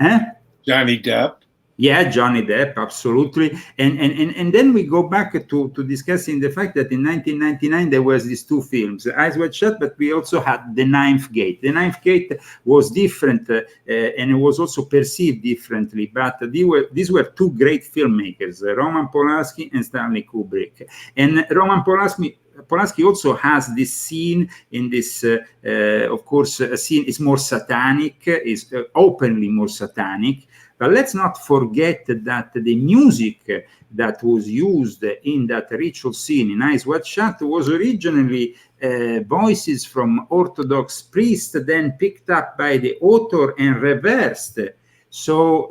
Huh? Johnny Depp. Yeah, Johnny Depp, absolutely. And then we go back to discussing the fact that in 1999 there was these two films, Eyes Wide Shut, but we also had The Ninth Gate. The Ninth Gate was different and it was also perceived differently, but these were two great filmmakers, Roman Polanski and Stanley Kubrick. And Roman Polanski also has this scene in this, of course, a scene is more satanic, is openly more satanic. But let's not forget that the music that was used in that ritual scene in Eyes Wide Shut was originally voices from Orthodox priests, then picked up by the author and reversed. So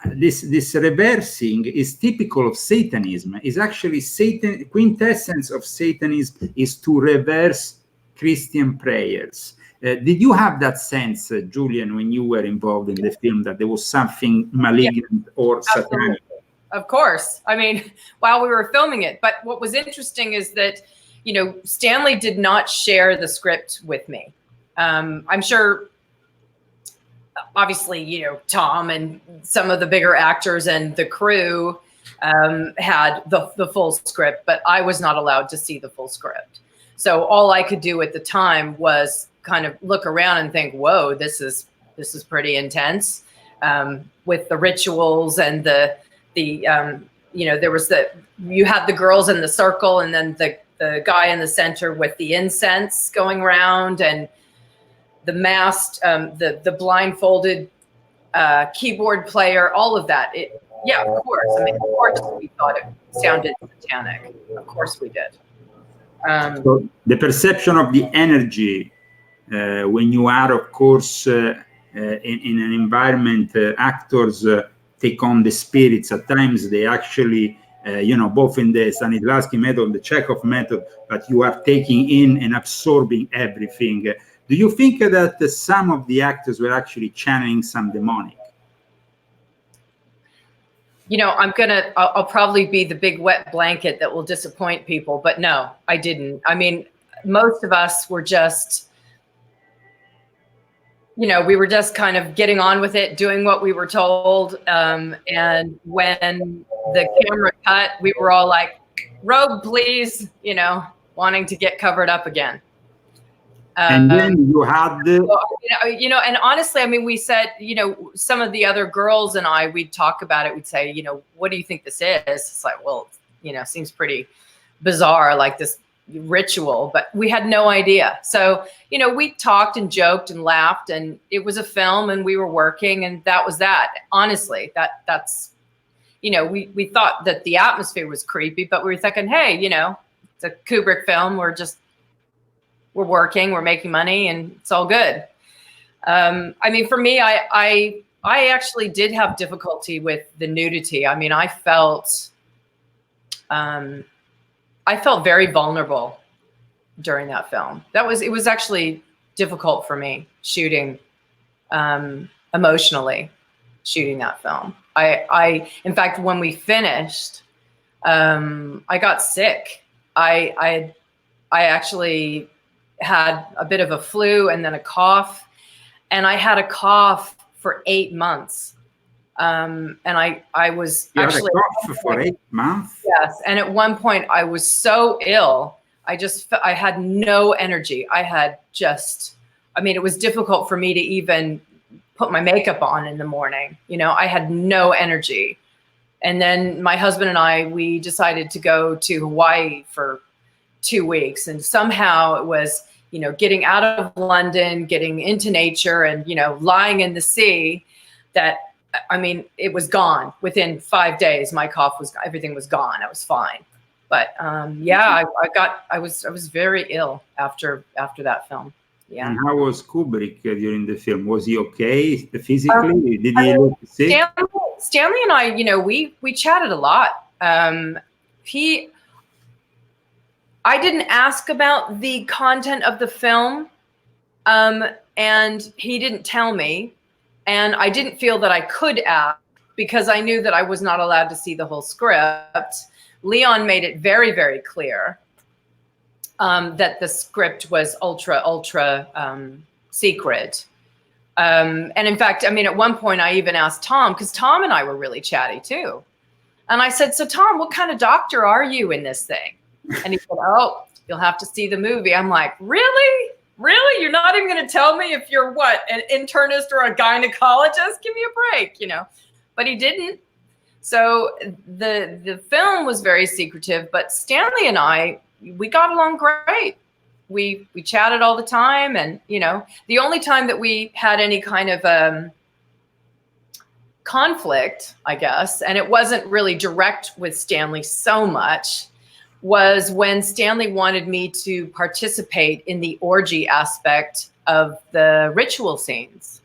this reversing is typical of Satanism. Is actually Satan. Quintessence of Satanism is to reverse Christian prayers. Did you have that sense, Julienne, when you were involved in the film, that there was something malignant or satanic? Of course. I mean, while we were filming it. But what was interesting is that, you know, Stanley did not share the script with me. I'm sure, obviously, you know, Tom and some of the bigger actors and the crew had the full script, but I was not allowed to see the full script. So all I could do at the time was kind of look around and think, whoa, this is pretty intense, with the rituals and the you know, there was you had the girls in the circle and then the guy in the center with the incense going around and the masked, the blindfolded keyboard player, all of that. Yeah, of course. I mean, of course we thought it sounded satanic. Of course we did. So the perception of the energy when you are, of course, in an environment, actors take on the spirits. At times they actually, you know, both in the Stanislavski method, the Chekhov method, but you are taking in and absorbing everything. Do you think that some of the actors were actually channeling some demonic? You know, I'll probably be the big wet blanket that will disappoint people, but no, I didn't. I mean, most of us were just, you know, we were just kind of getting on with it, doing what we were told. And when the camera cut, we were all like, robe, please, you know, wanting to get covered up again. And then you had the... You know, and honestly, I mean, we said, you know, some of the other girls and I, we'd talk about it. We'd say, you know, what do you think this is? It's like, well, you know, seems pretty bizarre, like this ritual, but we had no idea. So, you know, we talked and joked and laughed, and it was a film and we were working, and that was that. Honestly, that's, you know, we thought that the atmosphere was creepy, but we were thinking, hey, you know, it's a Kubrick film. We're working, we're making money, and it's all good. I mean, for me, I actually did have difficulty with the nudity. I mean, I felt very vulnerable during that film. It was actually difficult for me shooting, emotionally shooting that film. In fact, when we finished, I got sick. I actually had a bit of a flu and then a cough, and I had a cough for 8 months. And I was You actually had a cough for 8 months. yes. And at one point I was so ill. I had no energy. I mean, it was difficult for me to even put my makeup on in the morning. You know, I had no energy. And then my husband and we decided to go to Hawaii for 2 weeks. And somehow it was, you know, getting out of London, getting into nature and, you know, lying in the sea that, I mean, it was gone within 5 days. My cough everything was gone. I was fine. But yeah, I was very ill after that film. Yeah. And how was Kubrick during the film? Was he okay physically? Did he look sick? Stanley and I, you know, we chatted a lot. I didn't ask about the content of the film, and he didn't tell me, and I didn't feel that I could ask because I knew that I was not allowed to see the whole script. Leon made it very, very clear that the script was ultra secret. And in fact, I mean, at one point I even asked Tom, because Tom and I were really chatty too. And I said, so Tom, what kind of doctor are you in this thing? And he said, oh, you'll have to see the movie. I'm like, really? Really? You're not even going to tell me if you're what, an internist or a gynecologist? Give me a break, you know? But he didn't. So the film was very secretive, but Stanley and I, we got along great. We chatted all the time, and you know, the only time that we had any kind of conflict, I guess, and it wasn't really direct with Stanley so much, was when Stanley wanted me to participate in the orgy aspect of the ritual scenes,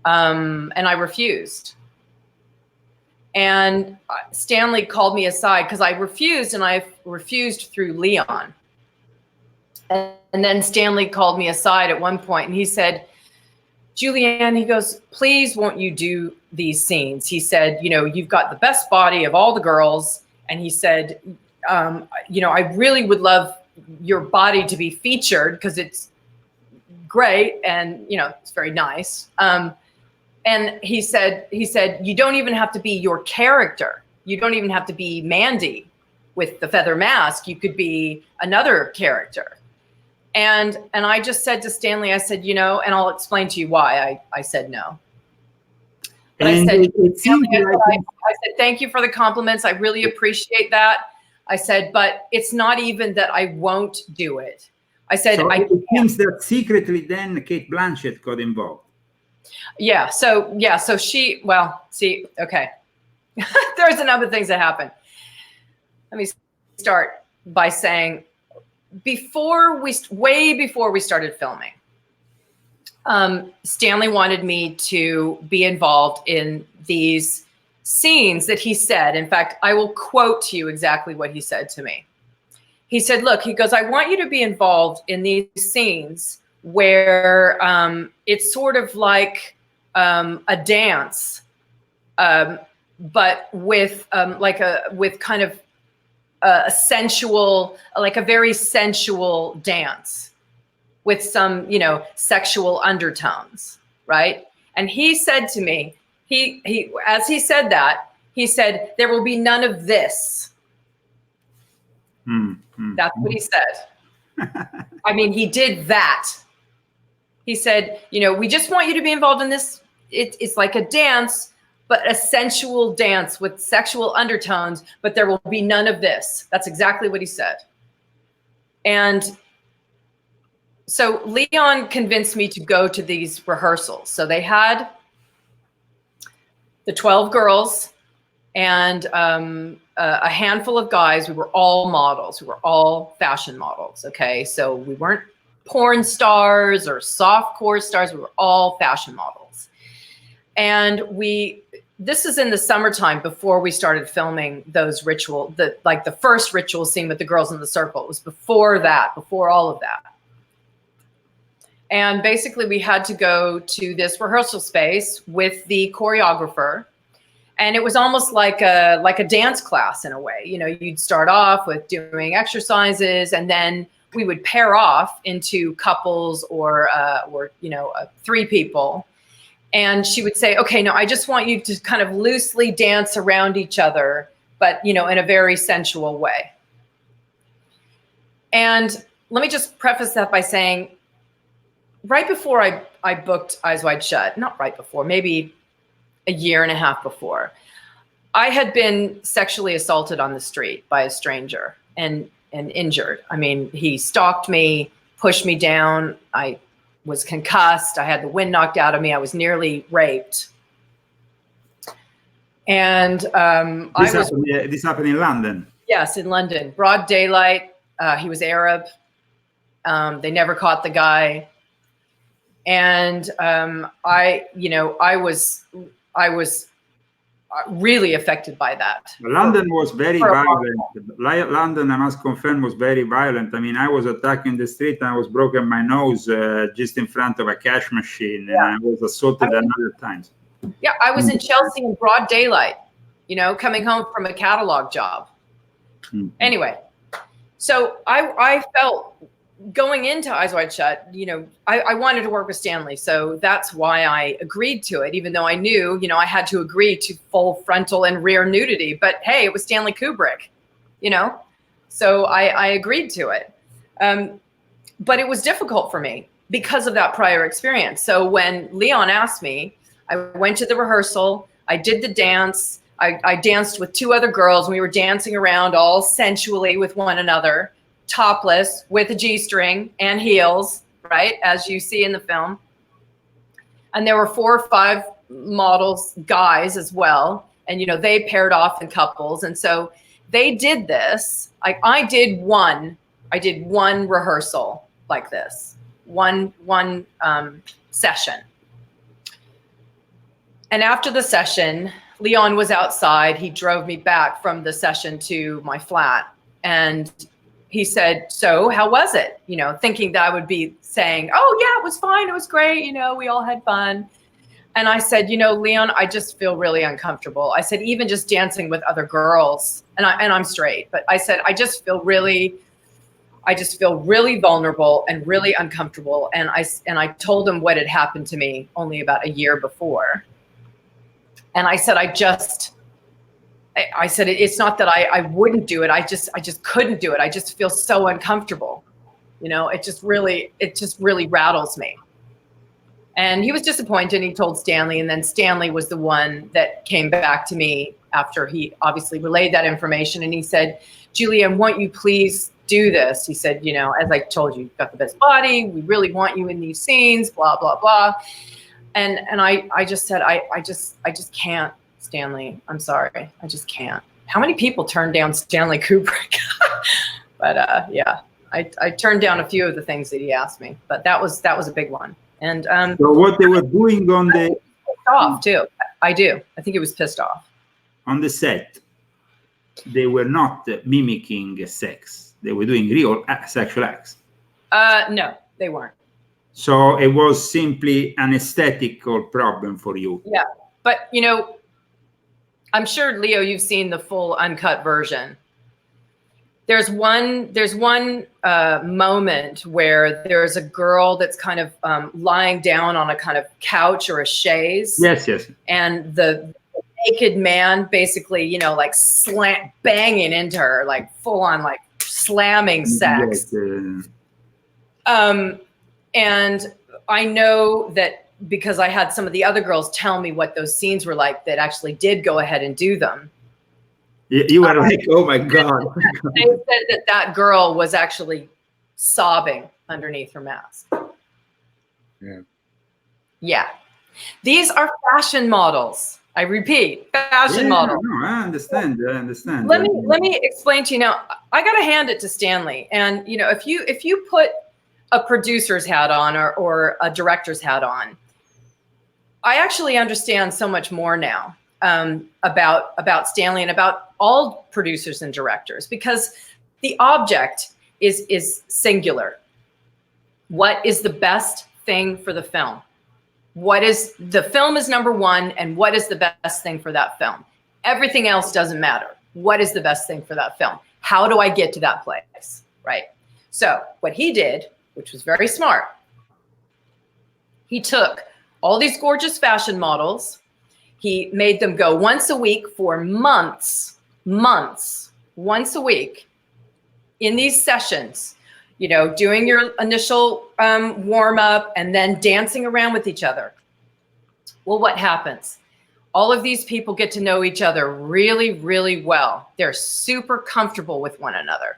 and I refused. And Stanley called me aside because I refused, and I refused through Leon. And then Stanley called me aside at one point and he said, Julienne, he goes, please won't you do these scenes? He said, you know, you've got the best body of all the girls. And he said, you know, I really would love your body to be featured because it's great and, you know, it's very nice. And he said, you don't even have to be your character. You don't even have to be Mandy with the feather mask. You could be another character. And I just said to Stanley, I said, you know, and I'll explain to you why I said no. But I said, I said, thank you for the compliments. I really appreciate that. I said, but it's not even that I won't do it. I said, so it seems that secretly then Kate Blanchett got involved. Yeah. So she, well, see, okay. There's another things that happen. Let me start by saying, way before we started filming, Stanley wanted me to be involved in these scenes that he said. In fact, I will quote to you exactly what he said to me. He said, look, he goes, I want you to be involved in these scenes where it's sort of like a dance, but with with kind of a sensual, like a very sensual dance with some, you know, sexual undertones, right? And he said to me, as he said that, he said, there will be none of this. That's what he said. I mean, he did that. He said, you know, we just want you to be involved in this. It's like a dance, but a sensual dance with sexual undertones, but there will be none of this. That's exactly what he said. And so Leon convinced me to go to these rehearsals. So they had the 12 girls and a handful of guys. We were all models. We were all fashion models, okay? So we weren't porn stars or softcore stars. We were all fashion models. And this is in the summertime before we started filming those the first ritual scene with the girls in the circle. It was before that, before all of that. And basically we had to go to this rehearsal space with the choreographer. And it was almost like a dance class in a way. You know, you'd start off with doing exercises and then we would pair off into couples or you know, 3 people. And she would say, okay, no, I just want you to kind of loosely dance around each other, but, you know, in a very sensual way. And let me just preface that by saying, right before I booked Eyes Wide Shut, not right before, maybe a year and a half before, I had been sexually assaulted on the street by a stranger and injured. I mean, he stalked me, pushed me down. I was concussed. I had the wind knocked out of me. I was nearly raped. And this happened in London. Yes, in London, broad daylight. He was Arab. They never caught the guy. And I was really affected by that. London was very violent. London, I must confirm, was very violent. I mean, I was attacked in the street and I was broken my nose just in front of a cash machine. And I was assaulted another times. Yeah, I was in Chelsea in broad daylight, you know, coming home from a catalog job. Anyway, so I felt going into Eyes Wide Shut, you know, I wanted to work with Stanley. So that's why I agreed to it, even though I knew, you know, I had to agree to full frontal and rear nudity. But hey, it was Stanley Kubrick, you know, so I agreed to it. But it was difficult for me because of that prior experience. So when Leon asked me, I went to the rehearsal, I did the dance, I danced with two other girls, and we were dancing around all sensually with one another, topless, with a G-string and heels, right, as you see in the film. And there were 4 or 5 models, guys as well, and you know, they paired off in couples. And so they did this. I did one rehearsal like this, one session. And after the session, Leon was outside. He drove me back from the session to my flat, and he said, so how was it? You know, thinking that I would be saying, oh yeah, it was fine. It was great. You know, we all had fun. And I said, you know, Leon, I just feel really uncomfortable. I said, even just dancing with other girls, and I'm straight, but I said, I just feel really vulnerable and really uncomfortable. And I told him what had happened to me only about a year before. And I said, I said, it's not that I wouldn't do it. I just couldn't do it. I just feel so uncomfortable. You know, it just really rattles me. And he was disappointed. He told Stanley, and then Stanley was the one that came back to me after he obviously relayed that information. And he said, Julienne, won't you please do this? He said, you know, as I told you, you've got the best body. We really want you in these scenes, blah, blah, blah. And I just said, I just can't, Stanley. I'm sorry. I just can't. How many people turned down Stanley Kubrick? But yeah, I turned down a few of the things that he asked me, but that was a big one. And so what they were doing on the pissed off too. I think he was pissed off. On the set, they were not mimicking sex. They were doing real sexual acts. No, they weren't. So it was simply an aesthetical problem for you. Yeah, but you know, I'm sure, Leo, you've seen the full uncut version. There's one moment where there's a girl that's kind of lying down on a kind of couch or a chaise. Yes, yes. And the naked man basically, you know, like banging into her, like full on, like slamming sex. Yes, and I know that because I had some of the other girls tell me what those scenes were like that actually did go ahead and do them. You were like, oh my God. They said that girl was actually sobbing underneath her mask. Yeah. Yeah. These are fashion models. I repeat, fashion models. No, I understand. Let me explain to you now. I got to hand it to Stanley. And you know, if you put a producer's hat on or a director's hat on, I actually understand so much more now about Stanley and about all producers and directors, because the object is singular. What is the best thing for the film? The film is number one, and what is the best thing for that film? Everything else doesn't matter. What is the best thing for that film? How do I get to that place, right? So what he did, which was very smart, he took all these gorgeous fashion models. He made them go once a week for months, once a week in these sessions, you know, doing your initial warm up and then dancing around with each other. Well, what happens? All of these people get to know each other really, really well. They're super comfortable with one another.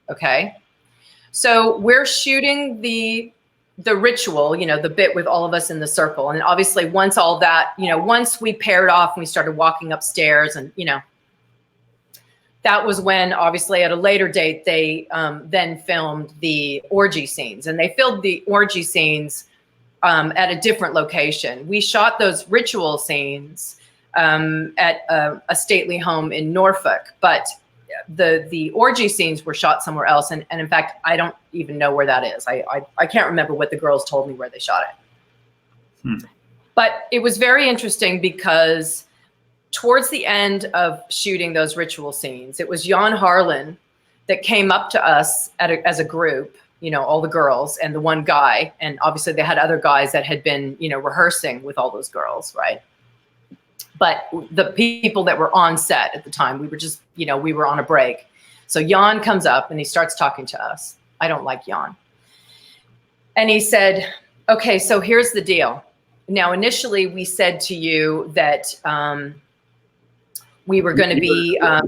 Okay. So we're shooting the ritual, you know, the bit with all of us in the circle. And obviously once all that, you know, once we paired off and we started walking upstairs and, you know, that was when obviously at a later date, they then filmed the orgy scenes, and they filmed the orgy scenes at a different location. We shot those ritual scenes at a stately home in Norfolk, but the orgy scenes were shot somewhere else. And in fact, I don't even know where that is. I can't remember what the girls told me where they shot it. But it was very interesting because towards the end of shooting those ritual scenes, it was Jan Harlan that came up to us as a group, you know, all the girls and the one guy. And obviously they had other guys that had been, you know, rehearsing with all those girls, right? But the people that were on set at the time, we were just, you know, we were on a break. So Jan comes up and he starts talking to us. I don't like Jan. And he said, okay, so here's the deal. Now, initially we said to you that we were going to be. Let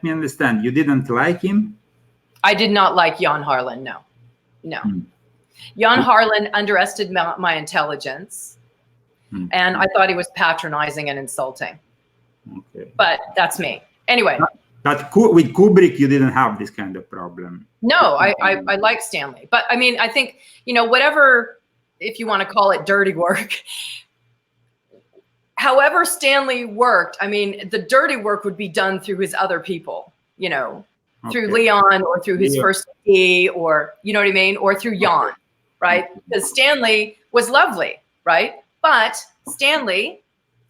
me understand. You didn't like him? I did not like Jan Harlan. No. Jan Harlan underestimated my intelligence, and I thought he was patronizing and insulting. Okay. But that's me. Anyway. But with Kubrick, you didn't have this kind of problem. No, I like Stanley. But I mean, I think, you know, whatever, if you want to call it dirty work, however Stanley worked, I mean, the dirty work would be done through his other people, you know, through Leon or through his first E, or, you know what I mean? Or through Jan, right? Because Stanley was lovely, right? But Stanley,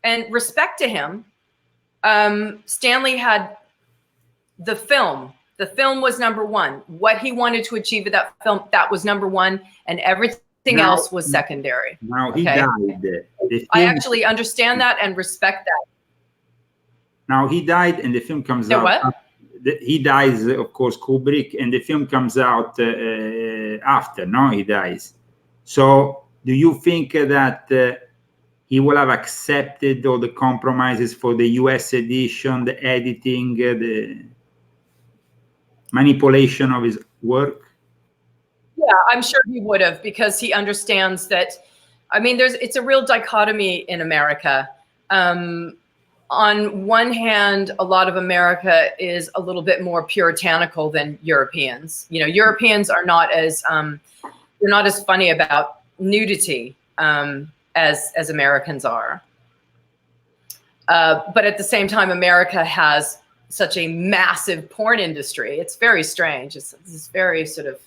and respect to him, Stanley had the film. The film was number one. What he wanted to achieve with that film, that was number one, and everything else was secondary. Now he died. I actually understand that and respect that. Now he died, and the film comes out. What? He dies, of course, Kubrick, and the film comes out after. No, he dies. So, do you think that he will have accepted all the compromises for the US edition, the editing, the manipulation of his work? Yeah, I'm sure he would have, because he understands that. I mean, it's a real dichotomy in America. On one hand, a lot of America is a little bit more puritanical than Europeans. You know, Europeans are not as they're not as funny about nudity as Americans are. But at the same time, America has such a massive porn industry. It's very strange. It's this very sort of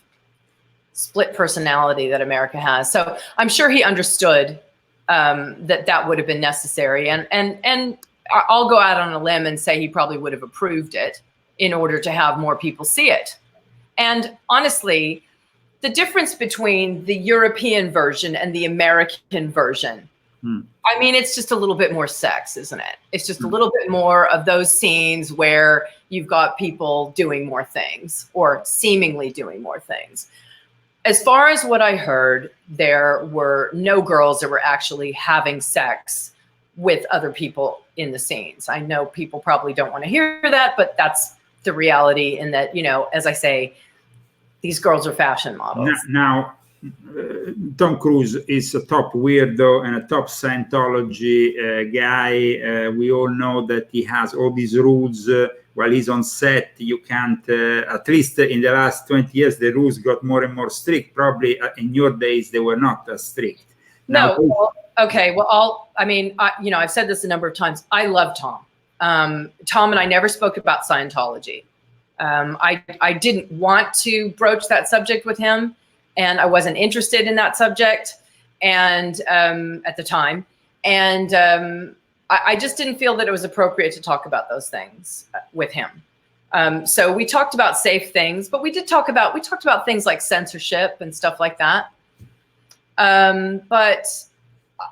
split personality that America has. So I'm sure he understood that would have been necessary. And I'll go out on a limb and say he probably would have approved it in order to have more people see it. And honestly, the difference between the European version and the American version, I mean, it's just a little bit more sex, isn't it? It's just a little bit more of those scenes where you've got people doing more things or seemingly doing more things. As far as what I heard, there were no girls that were actually having sex with other people in the scenes. I know people probably don't want to hear that, but that's the reality, in that, you know, as I say, these girls are fashion models. Now, Tom Cruise is a top weirdo and a top Scientology guy. We all know that he has all these rules. While he's on set, you can't, at least in the last 20 years, the rules got more and more strict. Probably in your days, they were not as strict. No, well, okay. Well, you know, I've said this a number of times. I love Tom. Tom and I never spoke about Scientology. I didn't want to broach that subject with him, and I wasn't interested in that subject, and at the time, and I just didn't feel that it was appropriate to talk about those things with him. So we talked about safe things, but we talked about things like censorship and stuff like that. But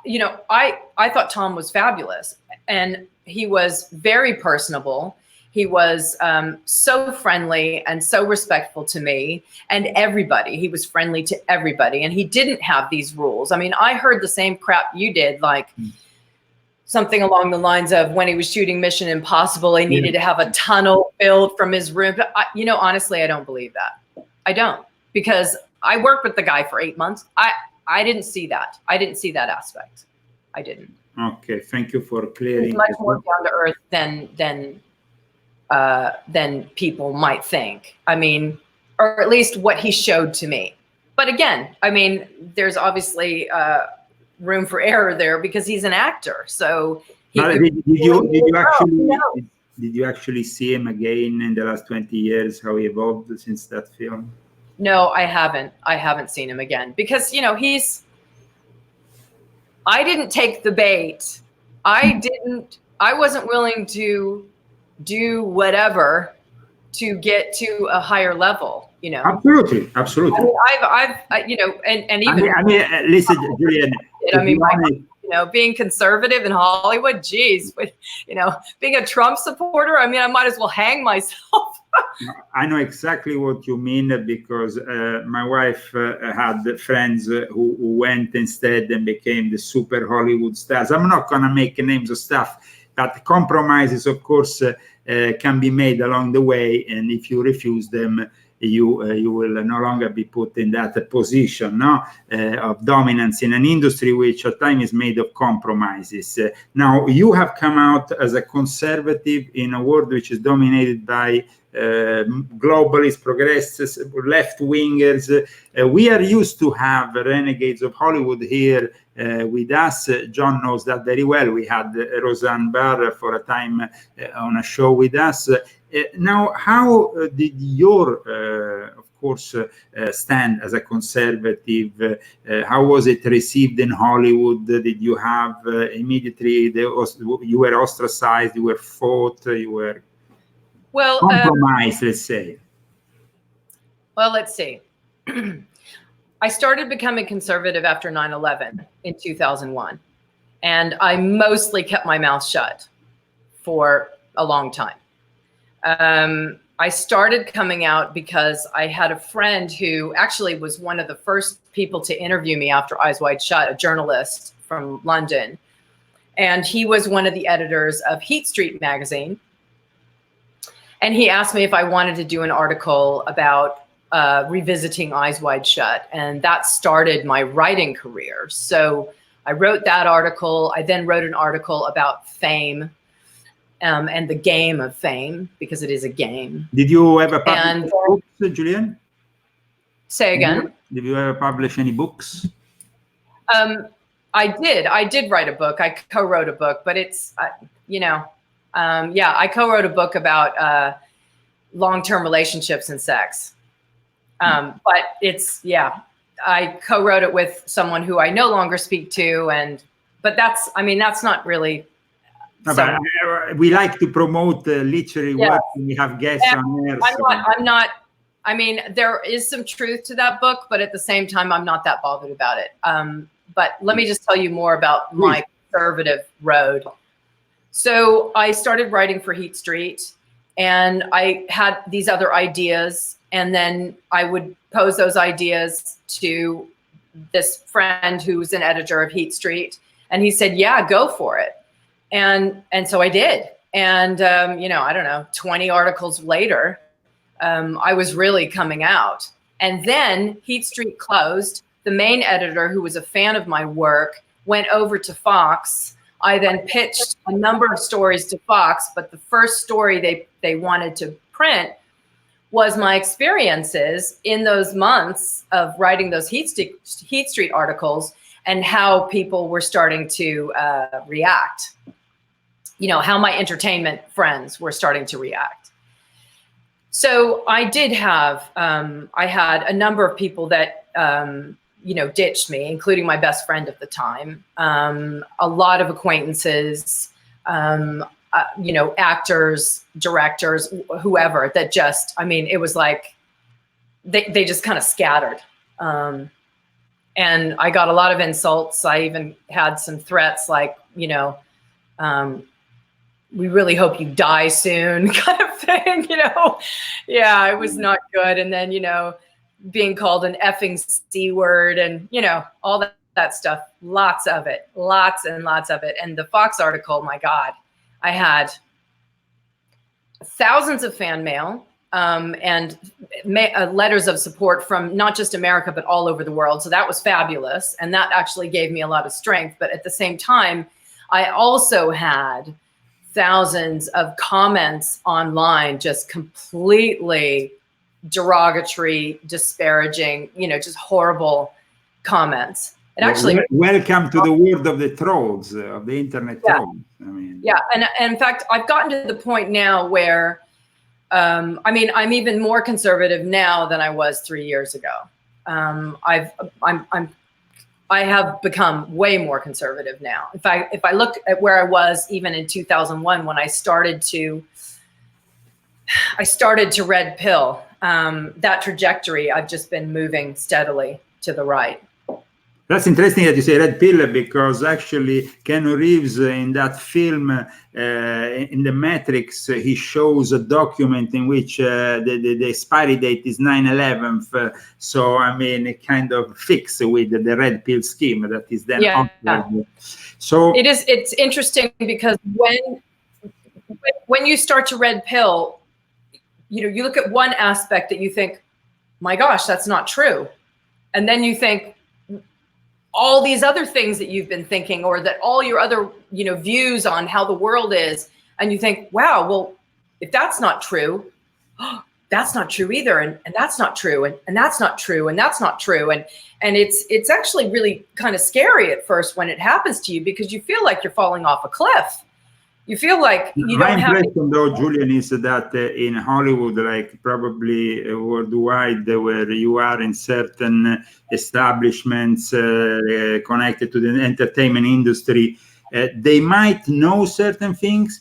you know, I thought Tom was fabulous, and he was very personable. He was so friendly and so respectful to me and everybody. He was friendly to everybody, and he didn't have these rules. I mean, I heard the same crap you did, like something along the lines of when he was shooting Mission Impossible, he needed to have a tunnel built from his room. But you know, honestly, I don't believe that. I don't, because I worked with the guy for 8 months. I didn't see that. I didn't see that aspect. I didn't. Okay, thank you for clearing. He's much more down to earth than people might think. I mean, or at least what he showed to me. But again, I mean, there's obviously room for error there because he's an actor. So did you actually see him again in the last 20 years? How he evolved since that film? No, I haven't. I haven't seen him again because, you know, I didn't take the bait. I wasn't willing to do whatever to get to a higher level, you know. Absolutely, absolutely. I mean, I've you know, and even. I mean, listen, Julienne. I mean, you know, being conservative in Hollywood, geez, you know, being a Trump supporter, I mean, I might as well hang myself. I know exactly what you mean because my wife had friends who went instead and became the super Hollywood stars. I'm not going to make names of stuff, but compromises, of course, can be made along the way. And if you refuse them, you will no longer be put in that position, no, of dominance in an industry which at times is made of compromises. Now, you have come out as a conservative in a world which is dominated by globalists, progressives, left-wingers. We are used to have renegades of Hollywood here with us. John knows that very well. We had Roseanne Barr for a time on a show with us. Now, how did your, of course, stand as a conservative? How was it received in Hollywood? Did you have immediately, you were ostracized, you were fought, you were compromised, let's say? Well, let's see. I started becoming conservative after 9/11 in 2001. And I mostly kept my mouth shut for a long time. I started coming out because I had a friend who actually was one of the first people to interview me after Eyes Wide Shut, a journalist from London. And he was one of the editors of Heat Street magazine. And he asked me if I wanted to do an article about revisiting Eyes Wide Shut. And that started my writing career. So I wrote that article. I then wrote an article about fame. And the game of fame, because it is a game. Did you ever publish books, Julienne? Say again? Did you ever publish any books? I did write a book. I co-wrote a book, but it's, you know, yeah, I co-wrote a book about long-term relationships and sex. But it's, yeah, I co-wrote it with someone who I no longer speak to. But that's, I mean, that's not really. No, but we like to promote literary work when we have guests on air. I'm not, I mean, there is some truth to that book, but at the same time, I'm not that bothered about it. But let me just tell you more about my conservative road. So I started writing for Heat Street, and I had these other ideas, and then I would pose those ideas to this friend who's an editor of Heat Street, and he said, yeah, go for it. And so I did. And, you know, I don't know, 20 articles later, I was really coming out. And then Heat Street closed. The main editor, who was a fan of my work, went over to Fox. I then pitched a number of stories to Fox, but the first story they wanted to print was my experiences in those months of writing those Heat Street articles and how people were starting to react. You know, how my entertainment friends were starting to react. So I did have, I had a number of people that, you know, ditched me, including my best friend at the time. A lot of acquaintances, you know, actors, directors, whoever that just, I mean, it was like, they just kind of scattered. And I got a lot of insults. I even had some threats like, you know, we really hope you die soon kind of thing, you know? Yeah, it was not good. And then, you know, being called an effing C word and, you know, all that stuff, lots of it, lots and lots of it. And the Fox article, my God, I had thousands of fan mail and letters of support from not just America, but all over the world. So that was fabulous. And that actually gave me a lot of strength. But at the same time, I also had thousands of comments online, just completely derogatory, disparaging, you know, just horrible comments. It actually welcome to the world of the trolls, of the internet trolls. I mean, yeah, and in fact, I've gotten to the point now where, I mean, I'm even more conservative now than I was 3 years ago. I have become way more conservative now. In fact, if I look at where I was even in 2001 when I started to red pill, that trajectory, I've just been moving steadily to the right. That's interesting that you say red pill, because actually Keanu Reeves in that film, in The Matrix, he shows a document in which the expiry date is 9/11. So, I mean, it kind of fits with the red pill scheme that is then offered. So it's interesting because when you start to red pill, you know, you look at one aspect that you think, my gosh, that's not true. And then you think, all these other things that you've been thinking, or that all your other, you know, views on how the world is, and you think, wow, well, if that's not true, that's not true either, and that's not true, and that's not true, and that's not true, and it's actually really kind of scary at first when it happens to you, because you feel like you're falling off a cliff. You feel like you don't have. My impression, though, Julian, is that in Hollywood, like probably worldwide, where you are in certain establishments connected to the entertainment industry, they might know certain things,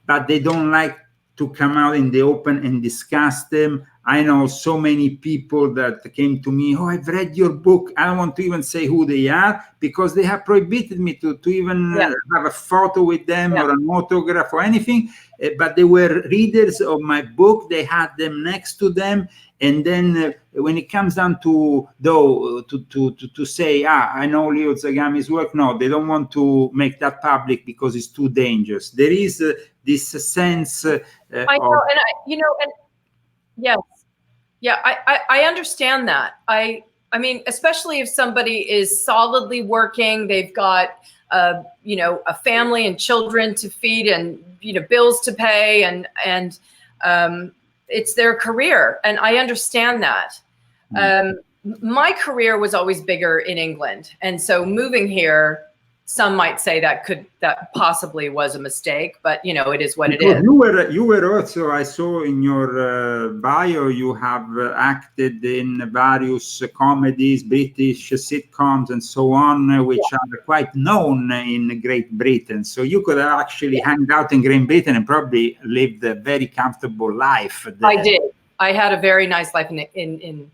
but they don't like to come out in the open and discuss them. I know so many people that came to me, oh, I've read your book. I don't want to even say who they are, because they have prohibited me to even have a photo with them or an autograph or anything. But they were readers of my book. They had them next to them. And then when it comes down to, though, to say, I know Leo Zagami's work, no, they don't want to make that public because it's too dangerous. There is this sense I know, and yes. Yeah, I understand that. I mean, especially if somebody is solidly working, they've got, you know, a family and children to feed and, you know, bills to pay, and it's their career. And I understand that. My career was always bigger in England. And so moving here, some might say that possibly was a mistake, but you know, it is what it is. You were also, I saw in your bio, you have acted in various comedies, British sitcoms, and so on, which are quite known in Great Britain. So you could have actually hanged out in Great Britain and probably lived a very comfortable life there. I did. I had a very nice life in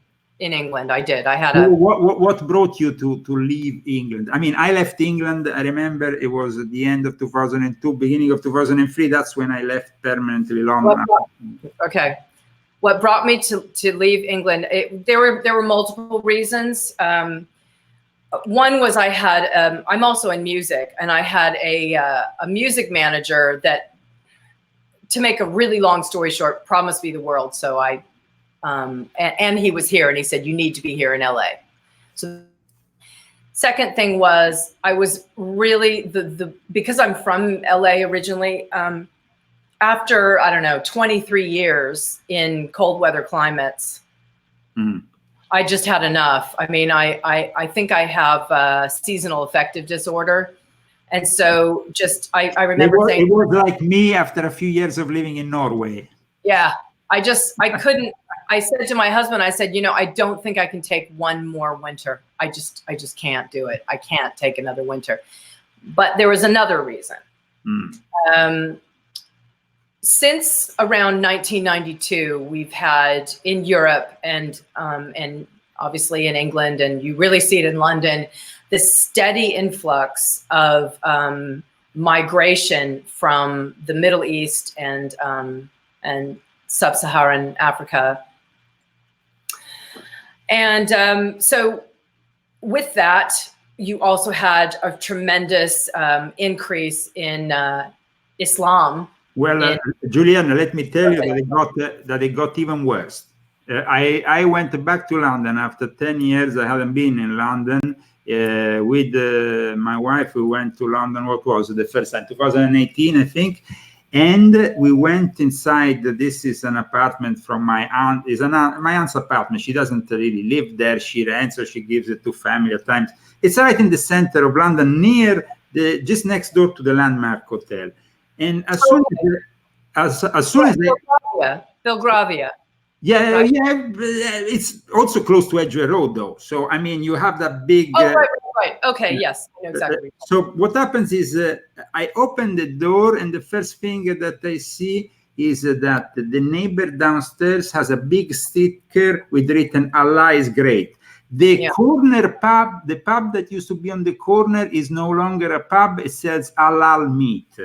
England. I did. I had a. What brought you to leave England? I mean, I left England. I remember it was at the end of 2002, beginning of 2003. That's when I left permanently London. Okay. What brought me to leave England? There were multiple reasons. One was I had. I'm also in music, and I had a music manager that, to make a really long story short, promised me the world. So I. And he was here, and he said, you need to be here in LA. So second thing was, I was really because I'm from LA originally, after, I don't know, 23 years in cold weather climates, I just had enough. I mean, I think I have seasonal affective disorder. And so just, I remember saying. It was like me after a few years of living in Norway. Yeah, I couldn't. I said to my husband, I said, you know, I don't think I can take one more winter. I just can't do it. I can't take another winter. But there was another reason. Since around 1992, we've had in Europe and obviously in England, and you really see it in London, this steady influx of migration from the Middle East and sub-Saharan Africa. And so with that, you also had a tremendous increase in Islam. Well, Julienne, let me tell you that it got even worse. I went back to London after 10 years. I hadn't been in London. With my wife, we went to London, what was the first time? 2018, I think. And we went inside. This is an apartment from my aunt. Is my aunt's apartment. She doesn't really live there. She rents, or she gives it to family at times. It's right in the center of London, near just next door to the Landmark Hotel. And as soon as Belgravia. Yeah, right. yeah, it's also close to Edgware Road, though. So I mean, you have that big. Right. Okay, yes, I know exactly. So what happens is, I open the door, and the first thing that I see is that the neighbor downstairs has a big sticker with written "Allah is great." The corner pub, the pub that used to be on the corner, is no longer a pub. It sells halal meat.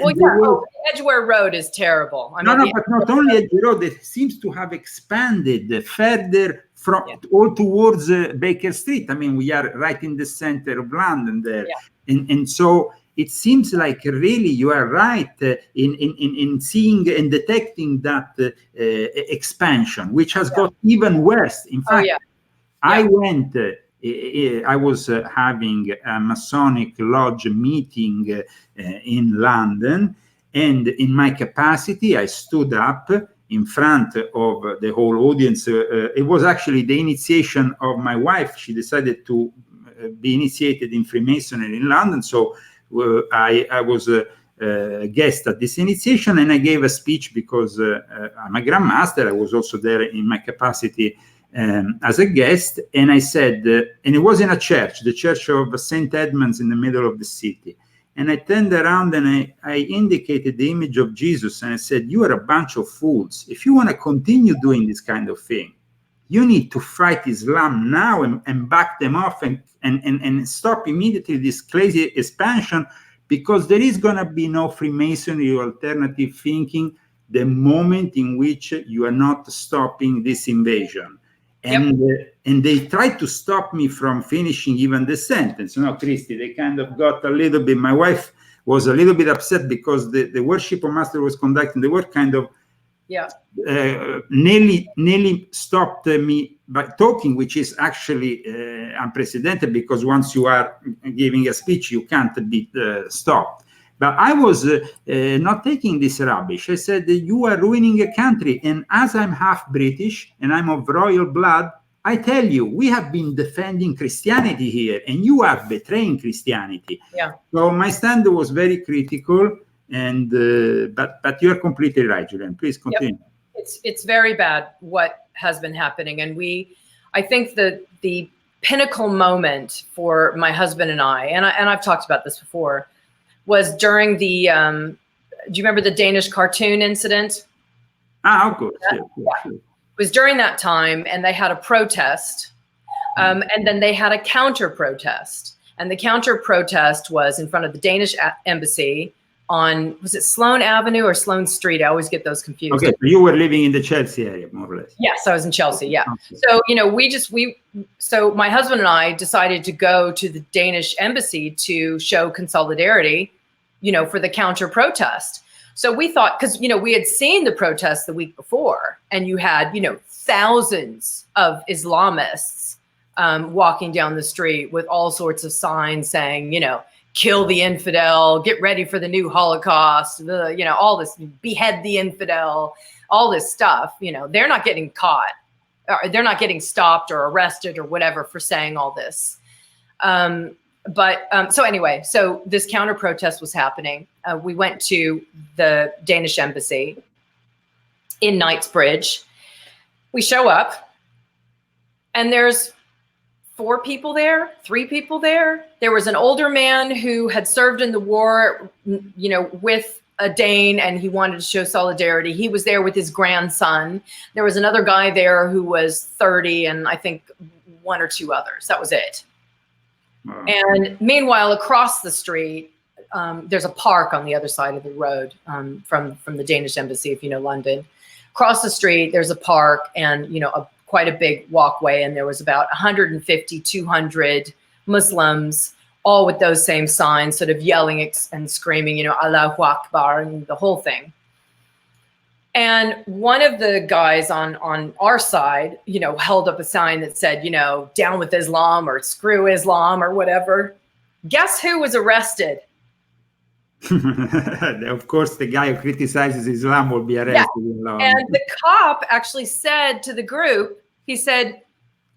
Well, Edgware Road is terrible. I mean, but not only Edgware Road, it seems to have expanded further from all towards Baker Street. I mean, we are right in the center of London there. And so it seems like really you are right in seeing and detecting that expansion, which has got even worse. In fact, I went, I was having a Masonic Lodge meeting in London, and in my capacity, I stood up in front of the whole audience. It was actually the initiation of my wife. She decided to be initiated in Freemasonry in London, so I was a guest at this initiation, and I gave a speech because I'm a Grand Master. I was also there in my capacity as a guest, and I said, and it was in a church, the Church of St. Edmunds in the middle of the city. And I turned around and I indicated the image of Jesus, and I said, you are a bunch of fools. If you want to continue doing this kind of thing, you need to fight Islam now and back them off and stop immediately this crazy expansion, because there is going to be no Freemasonry or alternative thinking the moment in which you are not stopping this invasion. And they tried to stop me from finishing even the sentence. You know, Christy, they kind of got a little bit, my wife was a little bit upset because the worship master was conducting the work kind of nearly stopped me by talking, which is actually unprecedented, because once you are giving a speech, you can't be stopped. But I was not taking this rubbish. I said, you are ruining a country. And as I'm half British and I'm of royal blood, I tell you, we have been defending Christianity here, and you are betraying Christianity. So my stand was very critical, and but you're completely right, Julienne. Please continue. It's very bad what has been happening. And I think that the pinnacle moment for my husband and I've talked about this before, was during the, do you remember the Danish cartoon incident? Of course. It was during that time, and they had a protest, and then they had a counter protest. And the counter protest was in front of the Danish embassy on, was it Sloane Avenue or Sloane Street? I always get those confused. Okay, so you were living in the Chelsea area, more or less. Yes, I was in Chelsea, So, you know, so my husband and I decided to go to the Danish embassy to show solidarity, you know, for the counter protest. So we thought, because, you know, we had seen the protest the week before, and you had, you know, thousands of Islamists walking down the street with all sorts of signs saying, you know, kill the infidel, get ready for the new Holocaust, you know, all this, behead the infidel, all this stuff. You know, they're not getting caught, or they're not getting stopped or arrested or whatever for saying all this. So anyway, so this counter protest was happening. We went to the Danish embassy in Knightsbridge. We show up, and there's 4 people there, 3 people there. There was an older man who had served in the war, you know, with a Dane and he wanted to show solidarity. He was there with his grandson. There was another guy there who was 30 and I think one or two others. That was it. Wow. And meanwhile, across the street, there's a park on the other side of the road from the Danish embassy, if you know London. Across the street, there's a park and, you know, quite a big walkway. And there was about 150, 200 Muslims, all with those same signs, sort of yelling and screaming, you know, Allahu Akbar and the whole thing. And one of the guys on our side, you know, held up a sign that said, you know, down with Islam or screw Islam or whatever. Guess who was arrested? Of course, the guy who criticizes Islam will be arrested. Yeah. And the cop actually said to the group, he said,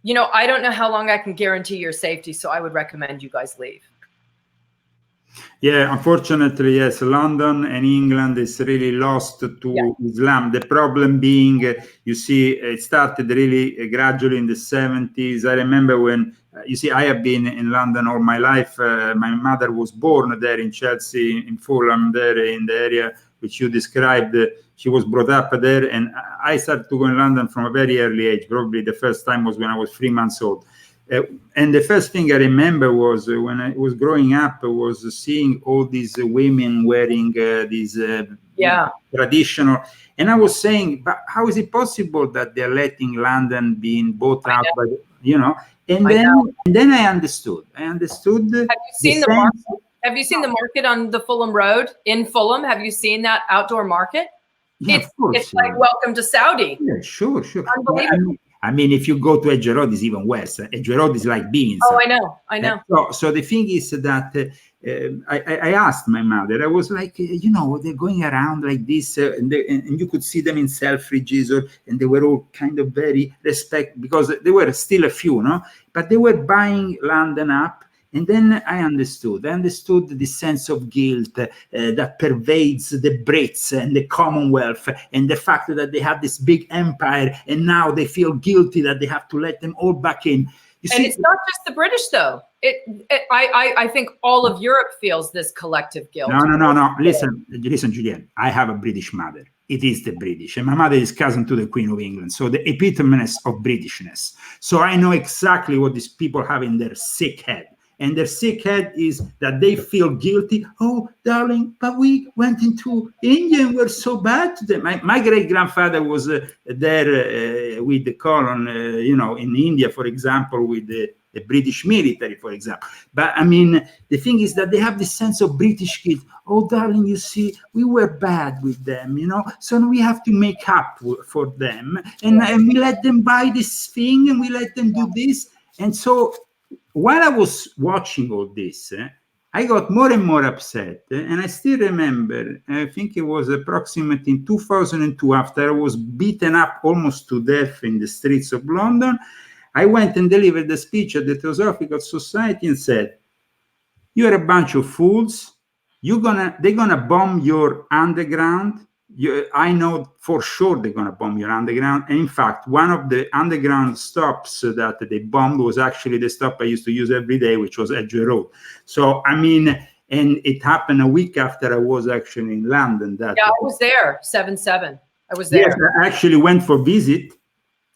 you know, I don't know how long I can guarantee your safety, so I would recommend you guys leave. Yeah, unfortunately, yes, London and England is really lost to Islam. The problem being, you see, it started really gradually in the 70s. I remember when, you see, I have been in London all my life. My mother was born there in Chelsea, in Fulham, there in the area which you described. She was brought up there, and I started to go in London from a very early age. Probably the first time was when I was 3 months old. And the first thing I remember was when I was growing up, was seeing all these women wearing these traditional. And I was saying, but how is it possible that they're letting London being bought out by, you know? And then I understood. Have you seen the market? Have you seen the market on the Fulham Road in Fulham? Have you seen that outdoor market? Yeah, it's like welcome to Saudi. Yeah, sure. Unbelievable. I mean, if you go to Edge Road, it's even worse. Edge Road is like beans. Oh, I know. So the thing is that I asked my mother, I was like, you know, they're going around like this, and you could see them in Selfridges, and they were all kind of very because there were still a few, no? But they were buying London up. And then I understood the sense of guilt that pervades the Brits and the Commonwealth, and the fact that they have this big empire, and now they feel guilty that they have to let them all back in. And it's not just the British, though. I think all of Europe feels this collective guilt. No. Listen, Julienne, I have a British mother. It is the British. And my mother is cousin to the Queen of England. So the epitome of Britishness. So I know exactly what these people have in their sick head. And their sick head is that they feel guilty. Oh, darling, but we went into India and we're so bad to them. My great-grandfather was there with the colon, you know, in India, for example, with the British military, for example. But, I mean, the thing is that they have this sense of British guilt. Oh, darling, you see, we were bad with them, you know, so we have to make up for them. And we let them buy this thing and we let them do this. And so while I was watching all this, I got more and more upset. And I still remember, I think it was approximately in 2002, after I was beaten up almost to death in the streets of London, I went and delivered a speech at the Theosophical Society and said, you're a bunch of fools. They're gonna bomb your underground. I know for sure they're going to bomb your underground. And in fact, one of the underground stops that they bombed was actually the stop I used to use every day, which was Edge Road. So, I mean, and it happened a week after I was actually in London. I was there, 7/7. I was there. Yes, I actually went for visit.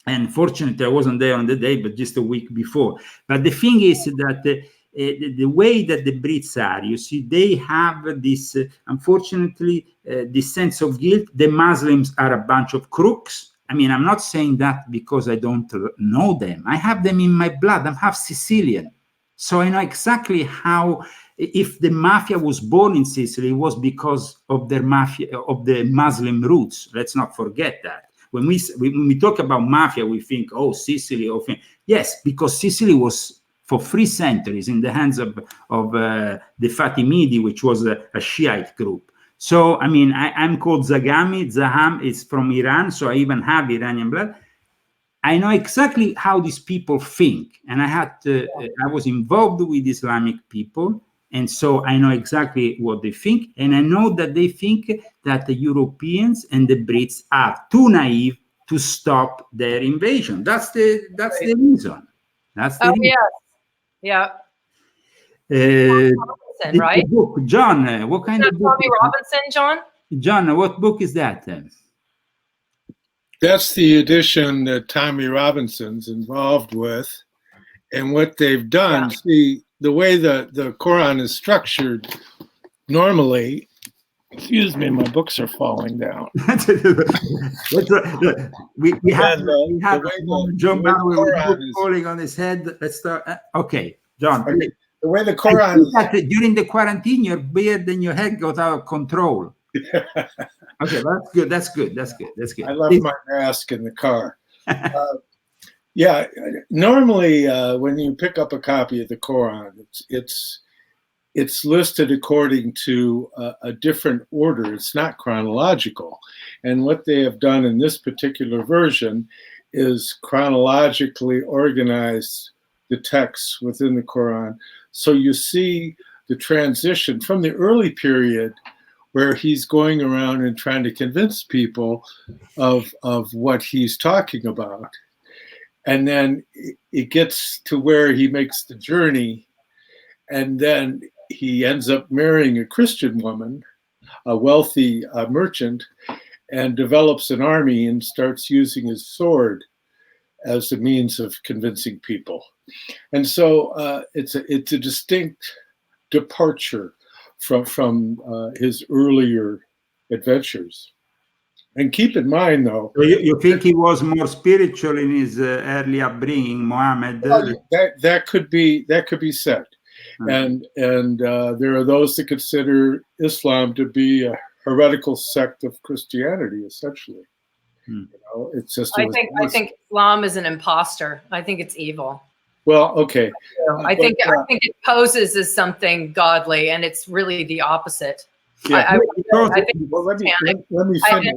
And fortunately, I wasn't there on the day, but just a week before. But the thing is that the way that the Brits are, you see, they have this, unfortunately, this sense of guilt. The Muslims are a bunch of crooks. I mean, I'm not saying that because I don't know them. I have them in my blood. I'm half Sicilian. So I know exactly how, if the mafia was born in Sicily, it was because of their mafia, of the Muslim roots. Let's not forget that. When we talk about mafia, we think, oh, Sicily. Yes, because Sicily was for 3 centuries in the hands of the Fatimidi, which was a Shiite group. So, I mean, I'm called Zagami. Zaham is from Iran, so I even have Iranian blood. I know exactly how these people think, and I was involved with Islamic people, and so I know exactly what they think, and I know that they think that the Europeans and the Brits are too naive to stop their invasion. That's the reason. That's the reason. Yeah. Robinson, right? The book, John, what kind of book? Tommy Robinson, John? John, what book is that? That's the edition that Tommy Robinson's involved with. And what they've done, see, the way the Quran is structured, normally, excuse me, my books are falling down. we have John Barnwell falling on his head. Let's start. Okay, John. Okay. The way the Quran is... During the quarantine, your beard and your head got out of control. Okay, that's good. That's good. That's good. That's good. I left my mask in the car. Yeah, normally when you pick up a copy of the Quran, it's listed according to a different order. It's not chronological. And what they have done in this particular version is chronologically organize the texts within the Quran. So you see the transition from the early period where he's going around and trying to convince people of what he's talking about. And then it gets to where he makes the journey, and then he ends up marrying a Christian woman, a wealthy merchant, and develops an army and starts using his sword as a means of convincing people. And so it's a distinct departure from his earlier adventures. And keep in mind, though, you think he was more spiritual in his early upbringing, Muhammad? That could be said, and there are those that consider Islam to be a heretical sect of Christianity, essentially. You know, it's just. I think Islam is an imposter. I think it's evil. Well, okay. I think it poses as something godly, and it's really the opposite. Yeah. I think let me finish.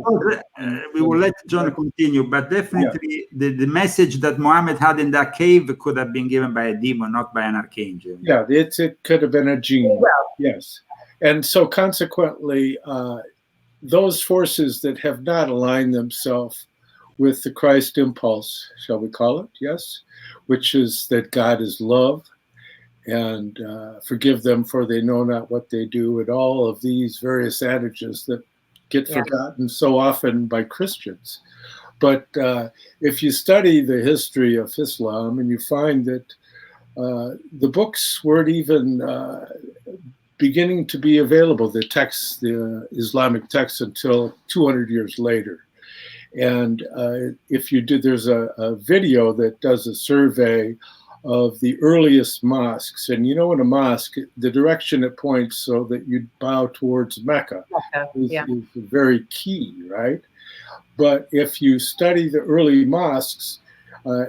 We will let John continue, but definitely the message that Muhammad had in that cave could have been given by a demon, not by an archangel. Yeah, it could have been a genie. Yes. And so consequently, those forces that have not aligned themselves with the Christ impulse, shall we call it, yes, which is that God is love, and forgive them for they know not what they do, and all of these various adages that get forgotten so often by Christians. But if you study the history of Islam, and you find that the books weren't even beginning to be available, the texts, the Islamic texts, until 200 years later. And if you did, there's a video that does a survey of the earliest mosques. And you know, in a mosque, the direction it points so that you bow towards Mecca is very key, right? But if you study the early mosques,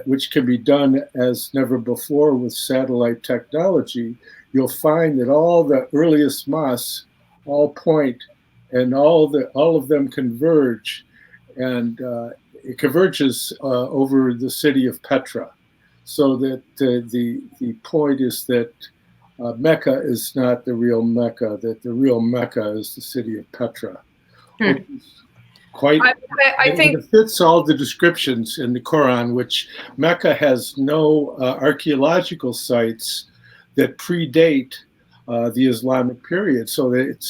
which can be done as never before with satellite technology, you'll find that all the earliest mosques all point, and all of them converge, and it converges over the city of Petra. So that the point is that Mecca is not the real Mecca, that the real Mecca is the city of Petra. Which is quite, I think it fits all the descriptions in the Quran, which Mecca has no archaeological sites that predate the Islamic period. So that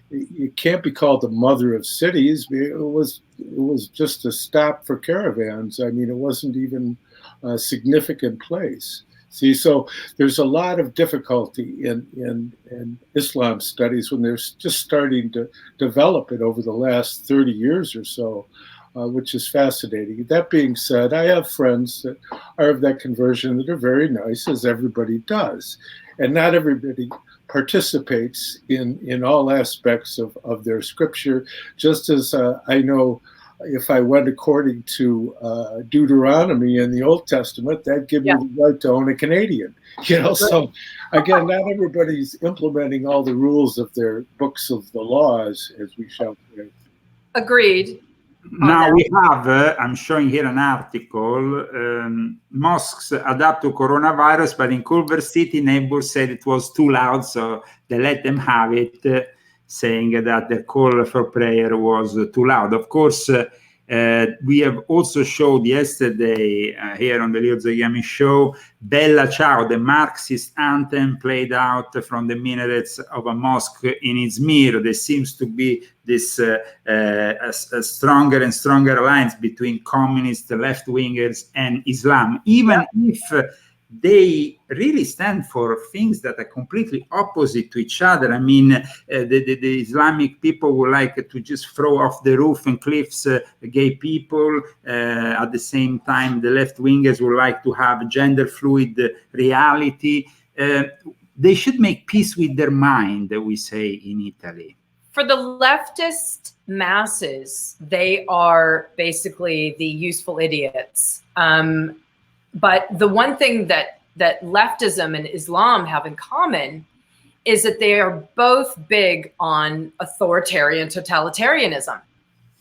it can't be called the mother of cities. It was just a stop for caravans. I mean, it wasn't even a significant place. See, so there's a lot of difficulty in Islam studies when they're just starting to develop it over the last 30 years or so, which is fascinating. That being said, I have friends that are of that conversion that are very nice, as everybody does. And not everybody participates in all aspects of their scripture, just as I know if I went according to Deuteronomy in the Old Testament, that'd give me the right to own a Canadian. You know, so again, not everybody's implementing all the rules of their books of the laws, as we shall say. Agreed. Now we have, I'm showing here an article, mosques adapt to coronavirus, but in Culver City, neighbors said it was too loud, so they let them have it, saying that the call for prayer was too loud. Of course, We have also showed yesterday here on the Leo Zagami show, Bella Ciao, the Marxist anthem played out from the minarets of a mosque in Izmir. There seems to be this a stronger and stronger alliance between communist left-wingers and Islam, even if they really stand for things that are completely opposite to each other. I mean, the Islamic people would like to just throw off the roof and cliffs gay people. At the same time, the left-wingers would like to have gender fluid reality. They should make peace with their mind, we say in Italy. For the leftist masses, they are basically the useful idiots. But the one thing that leftism and Islam have in common is that they are both big on authoritarian totalitarianism.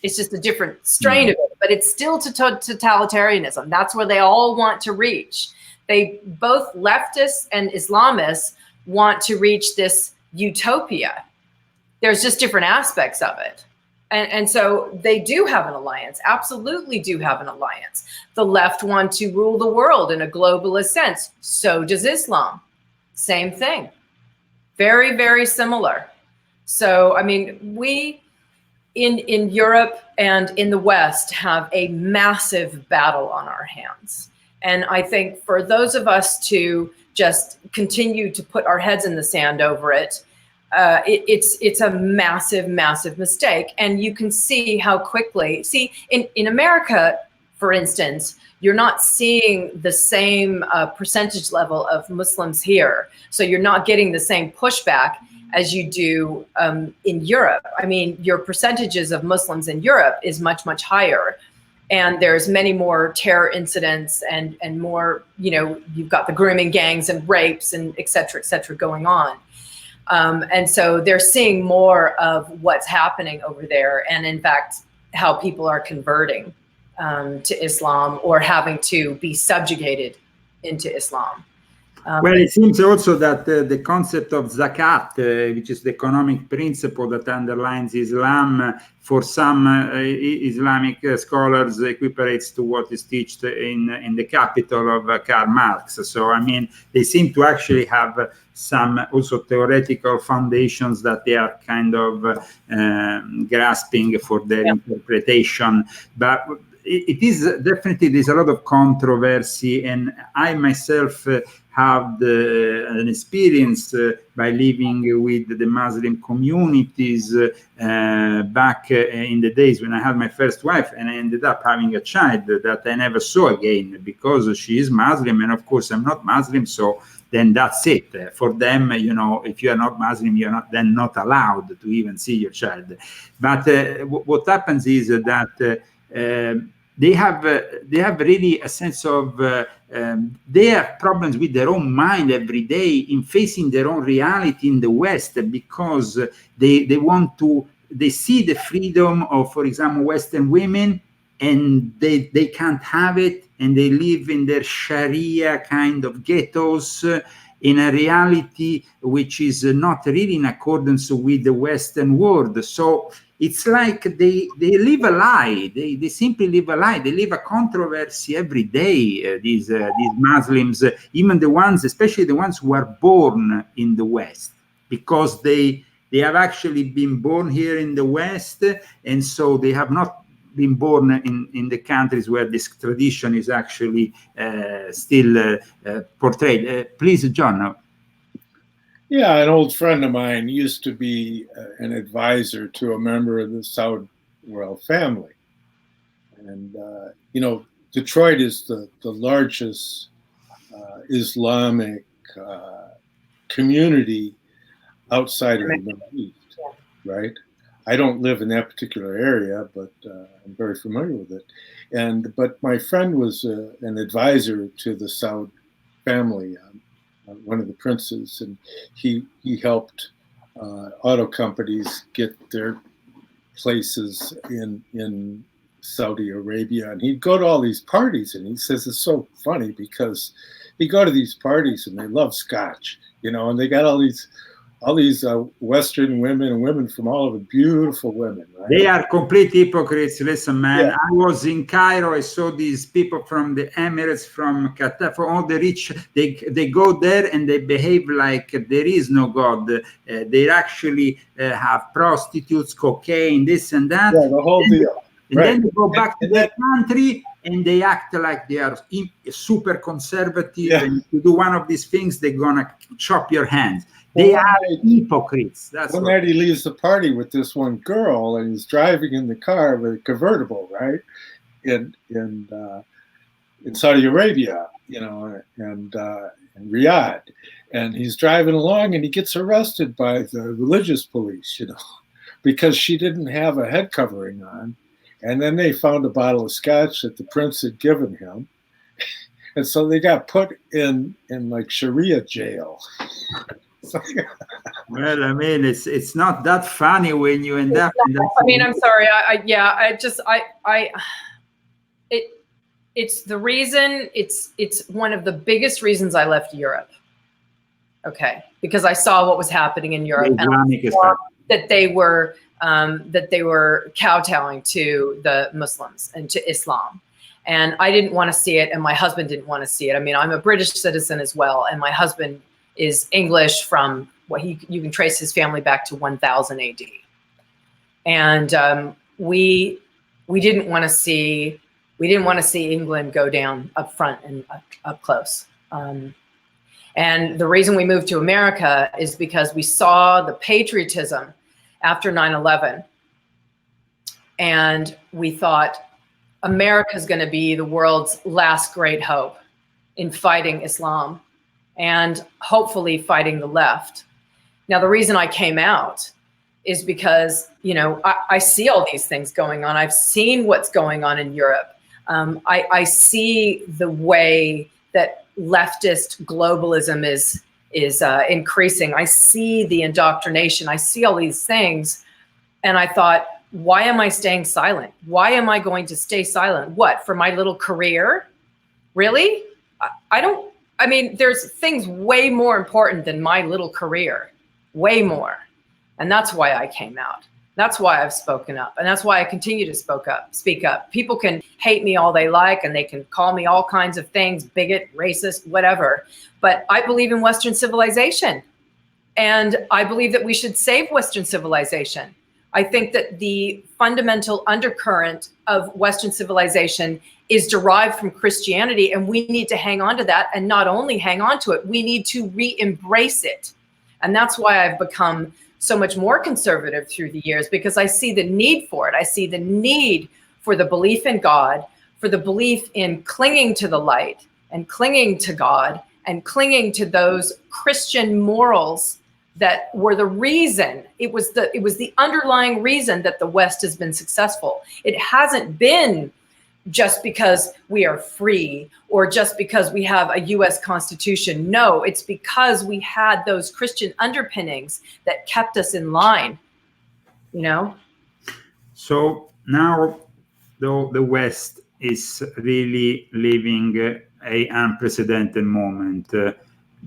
It's just a different strain of it, but it's still totalitarianism. That's where they all want to reach. They both leftists and Islamists want to reach this utopia. There's just different aspects of it. And so they do have an alliance, absolutely do have an alliance. The left want to rule the world in a globalist sense. So does Islam. Same thing. Very, very similar. So, I mean, we in Europe and in the West have a massive battle on our hands. And I think for those of us to just continue to put our heads in the sand over it, it's a massive, massive mistake. And you can see how quickly, in America, for instance, you're not seeing the same percentage level of Muslims here. So you're not getting the same pushback as you do in Europe. I mean, your percentages of Muslims in Europe is much, much higher. And there's many more terror incidents and more, you know, you've got the grooming gangs and rapes and et cetera, going on. And so they're seeing more of what's happening over there, and in fact, how people are converting to Islam or having to be subjugated into Islam. Well, it seems also that the concept of zakat, which is the economic principle that underlines Islam, for some Islamic scholars equiparates to what is taught in the capital of Karl Marx. So, I mean, they seem to actually have some also theoretical foundations that they are kind of grasping for their interpretation. But it is definitely, there's a lot of controversy, and I myself have an experience by living with the Muslim communities back in the days when I had my first wife, and I ended up having a child that I never saw again because she is Muslim, and of course I'm not Muslim, so then that's it. For them, you know, if you are not Muslim, you're not allowed to even see your child. But what happens is that they have really a sense of they have problems with their own mind every day in facing their own reality in the West, because they see the freedom of, for example, Western women, and they can't have it, and they live in their Sharia kind of ghettos in a reality which is not really in accordance with the Western world. So it's like they live a lie. They simply live a lie. They live a controversy every day. These Muslims, even the ones, especially the ones who are born in the West, because they have actually been born here in the West, and so they have not been born in the countries where this tradition is actually still portrayed. Please, John. Yeah, an old friend of mine used to be an advisor to a member of the Saud royal family. And, you know, Detroit is the largest Islamic community outside of the Middle East, right? I don't live in that particular area, but I'm very familiar with it. But my friend was an advisor to the Saud family, one of the princes, and he helped auto companies get their places in Saudi Arabia. And he'd go to all these parties, and he says it's so funny because he'd go to these parties and they love scotch, you know, and they got all these Western women and women from all over, beautiful women, right? They are complete hypocrites. Listen, man, Yeah. I was in Cairo. I saw these people from the Emirates, from Qatar, from all the rich. They go there and they behave like there is no God. They actually have prostitutes, cocaine, this and that. Yeah, the whole deal. And Right. then they go back to And their country and they act like they are super conservative. Yeah. And if you do one of these things, they're gonna chop your hands. They are hypocrites. That's One what. night he leaves the party with this one girl, and he's driving in the car with a convertible, right? In Saudi Arabia, and in Riyadh, and he's driving along, and he gets arrested by the religious police, because she didn't have a head covering on, and then they found a bottle of scotch that the prince had given him, and so they got put in like Sharia jail. Well, I mean, it's not that funny when you end up. I mean, I'm sorry. It's the reason. It's one of the biggest reasons I left Europe. Okay, because I saw what was happening in Europe, and I saw that they were kowtowing to the Muslims and to Islam. And I didn't want to see it, and my husband didn't want to see it. I mean, I'm a British citizen as well, and my husband is English from you can trace his family back to 1000 AD. And we didn't want to see England go down up front and up close. And the reason we moved to America is because we saw the patriotism after 9/11, and we thought America's going to be the world's last great hope in fighting Islam and hopefully fighting the left. Now, the reason I came out is because, I see all these things going on. I've seen what's going on in Europe. I see the way that leftist globalism is increasing. I see the indoctrination. I see all these things. And I thought, why am I staying silent? Why am I going to stay silent? What, for my little career? Really? I mean, there's things way more important than my little career, way more. And that's why I came out. That's why I've spoken up. And that's why I continue to speak up. People can hate me all they like, and they can call me all kinds of things, bigot, racist, whatever. But I believe in Western civilization. And I believe that we should save Western civilization. I think that the fundamental undercurrent of Western civilization is derived from Christianity, and we need to hang on to that. And not only hang on to it, we need to re-embrace it. And that's why I've become so much more conservative through the years, because I see the need for it. I see the need for the belief in God, for the belief in clinging to the light and clinging to God and clinging to those Christian morals that were the reason. It was the underlying reason that the West has been successful. It hasn't been just because we are free or just because we have a US Constitution. No, it's because we had those Christian underpinnings that kept us in line, So now the West is really living an unprecedented moment.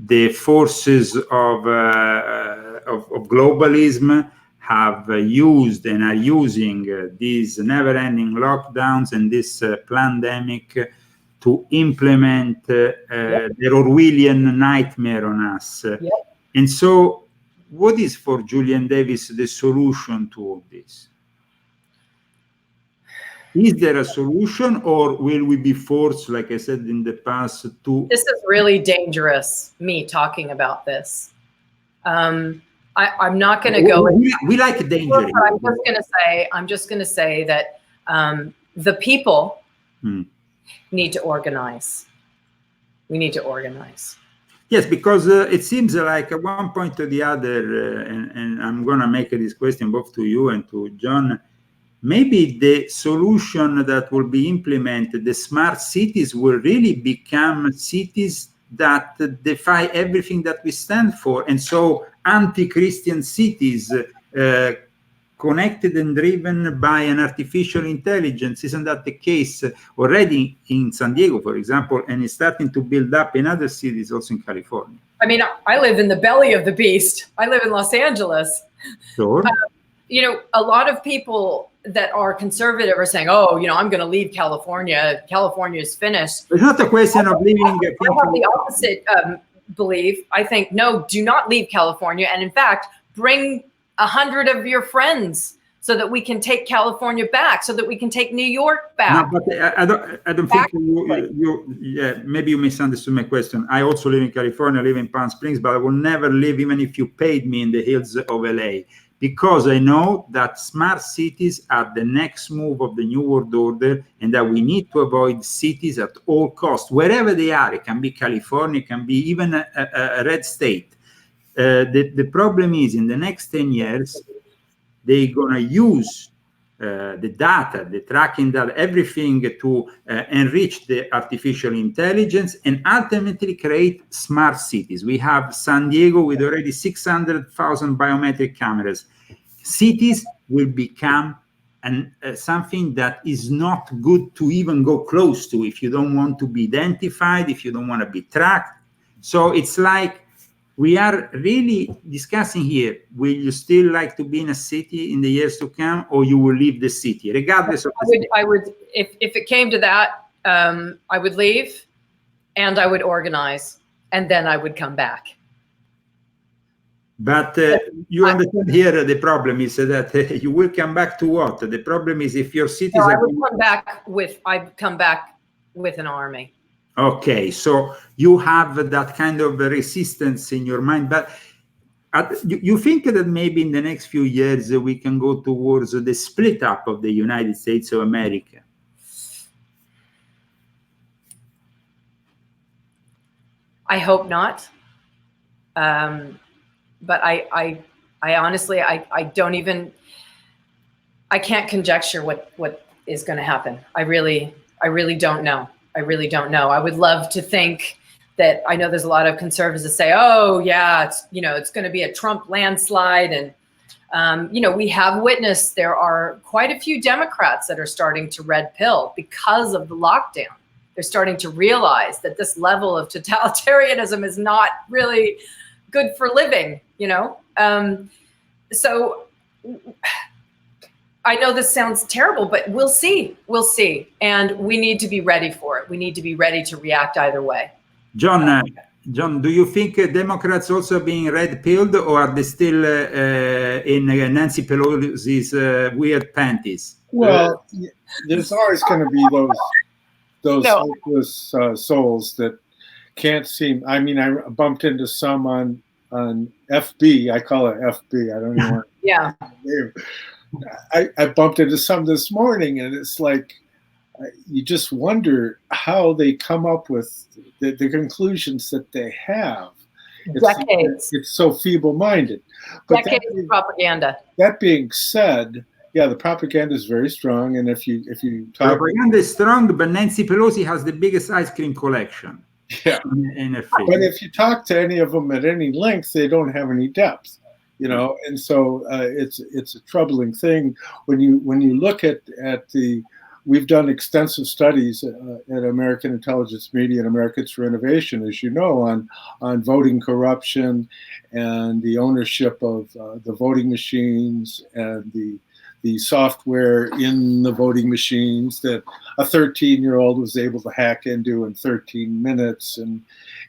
The forces of globalism have used and are using these never-ending lockdowns and this pandemic to implement their Orwellian nightmare on us. Yep. And so what is for Julienne Davis the solution to all this? Is there a solution, or will we be forced, like I said in the past, to... This is really dangerous, me talking about this. I'm not going to go... We like danger. I'm just going to say that the people need to organize. We need to organize. Yes, because it seems like at one point or the other, and I'm going to make this question both to you and to John, maybe the solution that will be implemented, the smart cities, will really become cities that defy everything that we stand for. And so anti-Christian cities connected and driven by an artificial intelligence. Isn't that the case already in San Diego, for example, and it's starting to build up in other cities, also in California? I mean, I live in the belly of the beast. I live in Los Angeles. Sure. You know, a lot of people that are conservative are saying, oh, you know, I'm going to leave California. California is finished. It's not a question of leaving. I have the opposite belief. I think, no, do not leave California. And in fact, bring 100 of your friends so that we can take California back, so that we can take New York back. No, but I don't think maybe you misunderstood my question. I also live in California, I live in Palm Springs, but I will never live, even if you paid me, in the hills of LA, because I know that smart cities are the next move of the New World Order, and that we need to avoid cities at all costs, wherever they are. It can be California, it can be even a red state. The problem is, in the next 10 years, they're going to use the data, the tracking data, everything to enrich the artificial intelligence and ultimately create smart cities. We have San Diego with already 600,000 biometric cameras. Cities will become something that is not good to even go close to if you don't want to be identified, if you don't want to be tracked. So it's like, we are really discussing here, will you still like to be in a city in the years to come, or you will leave the city, regardless of I would, if it came to that, I would leave and I would organize and then I would come back. But you understand here, the problem is that you will come back to what? The problem is if your cities No, I'd come back with an army. Okay, so you have that kind of resistance in your mind, but you think that maybe in the next few years we can go towards the split up of the United States of America? I hope not. But I honestly, I don't even, I can't conjecture what is going to happen. I really don't know. I really don't know. I would love to think that, I know there's a lot of conservatives that say, oh yeah, it's, you know, it's going to be a Trump landslide. And, you know, we have witnessed there are quite a few Democrats that are starting to red pill because of the lockdown. They're starting to realize that this level of totalitarianism is not really good for living, you know? So I know this sounds terrible, but we'll see. We'll see. And we need to be ready for it. We need to be ready to react either way. John, do you think Democrats also being red-pilled, or are they still in Nancy Pelosi's weird panties? Well, there's always going to be those hopeless souls that can't seem. I mean, I bumped into some on FB. I call it FB. I don't even want to yeah. I bumped into some this morning, and it's like, you just wonder how they come up with the conclusions that they have. Decades. It's so feeble-minded. But decades of propaganda. That being said, yeah, the propaganda is very strong, and if you talk, propaganda is strong, but Nancy Pelosi has the biggest ice cream collection. Yeah, but if you talk to any of them at any length, they don't have any depth. You know, and so it's a troubling thing when you look at the. We've done extensive studies at American Intelligence Media and Americans for Innovation, as you know, on voting corruption and the ownership of the voting machines and the software in the voting machines that a 13-year-old was able to hack into in 13 minutes.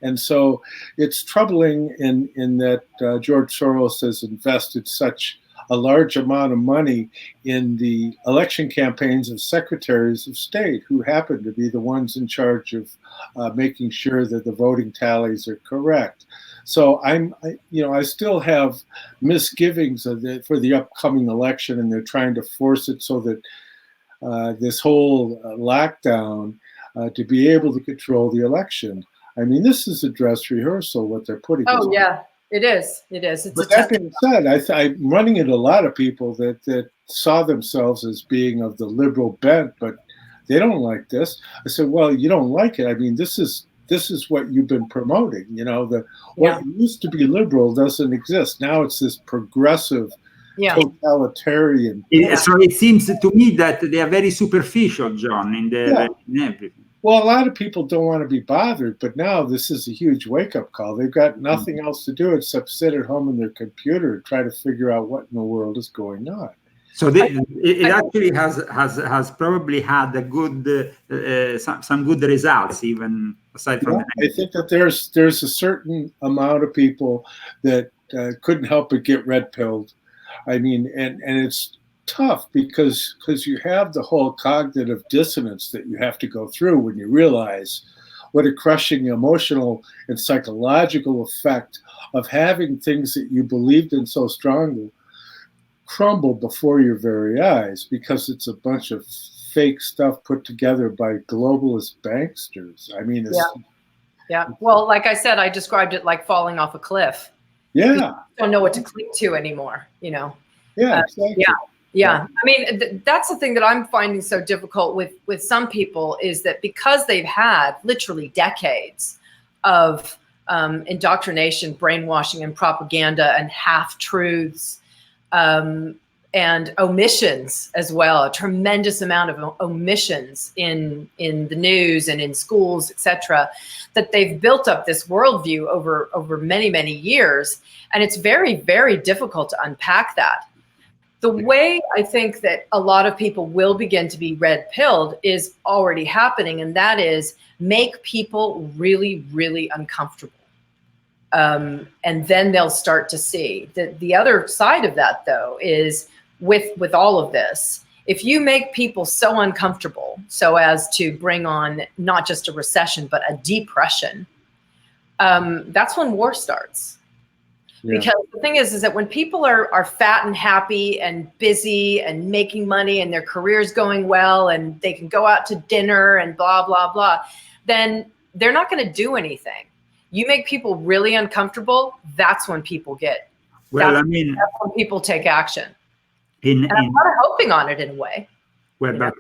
And so it's troubling in that George Soros has invested such a large amount of money in the election campaigns of secretaries of state who happen to be the ones in charge of making sure that the voting tallies are correct. So I still have misgivings for the upcoming election, and they're trying to force it so that this whole lockdown to be able to control the election. I mean, this is a dress rehearsal, what they're putting. Oh, yeah, it is. It is. But that being said, I'm running into a lot of people that saw themselves as being of the liberal bent, but they don't like this. I said, well, you don't like it. I mean, this is what you've been promoting. You know, what used to be liberal doesn't exist. Now it's this progressive totalitarian. So it seems to me that they are very superficial, John, in everything. Well, a lot of people don't want to be bothered, but now this is a huge wake-up call. They've got nothing else to do except sit at home on their computer and try to figure out what in the world is going on. So it actually has probably had a good some good results, even aside from. I think that there's a certain amount of people that couldn't help but get red-pilled. I mean, and it's tough because you have the whole cognitive dissonance that you have to go through when you realize what a crushing emotional and psychological effect of having things that you believed in so strongly crumble before your very eyes because it's a bunch of fake stuff put together by globalist banksters. I mean, it's, yeah. Well, like I said, I described it like falling off a cliff. Yeah. You don't know what to cling to anymore, you know? Yeah, exactly. Yeah. I mean, that's the thing that I'm finding so difficult with some people is that because they've had literally decades of indoctrination, brainwashing, and propaganda and half-truths and omissions as well, a tremendous amount of omissions in the news and in schools, etc., that they've built up this worldview over many, many years. And it's very, very difficult to unpack that. The way I think that a lot of people will begin to be red-pilled is already happening, and that is make people really, really uncomfortable. And then they'll start to see. The other side of that, though, is with all of this, if you make people so uncomfortable so as to bring on not just a recession, but a depression, that's when war starts. Yeah. Because the thing is that when people are fat and happy and busy and making money and their career's going well and they can go out to dinner and blah, blah, blah, then they're not going to do anything. You make people really uncomfortable, that's when people get, that's when people take action. And I'm not hoping on it in a way. Well, but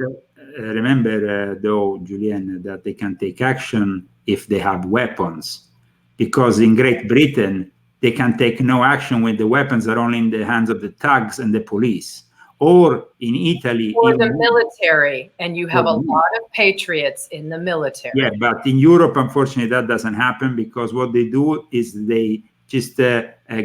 remember, though, Julienne, that they can take action if they have weapons. Because in Great Britain, they can take no action when the weapons are only in the hands of the thugs and the police. Or in Italy. Or the military, and you have a lot of patriots in the military. Yeah, but in Europe, unfortunately, that doesn't happen because what they do is they just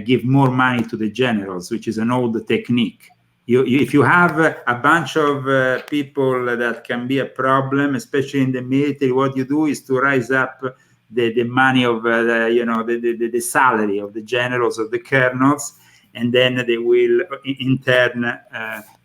give more money to the generals, which is an old technique. If you have a bunch of people that can be a problem, especially in the military, what you do is to rise up the money of the salary of the generals, of the colonels, and then they will in turn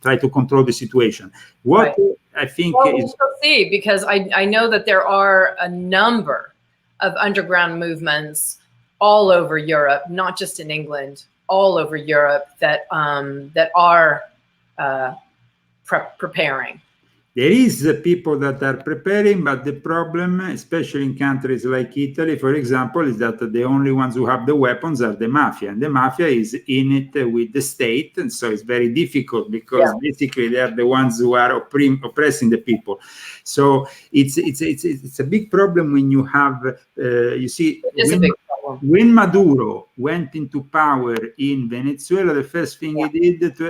try to control the situation. What I think is, we'll see, because I know that there are a number of underground movements all over Europe, not just in England, all over Europe that are preparing. There is people that are preparing, but the problem, especially in countries like Italy, for example, is that the only ones who have the weapons are the mafia, and the mafia is in it with the state, and so it's very difficult because basically they are the ones who are oppressing the people. So it's a big problem when you have, you see, when Maduro went into power in Venezuela, the first thing he did,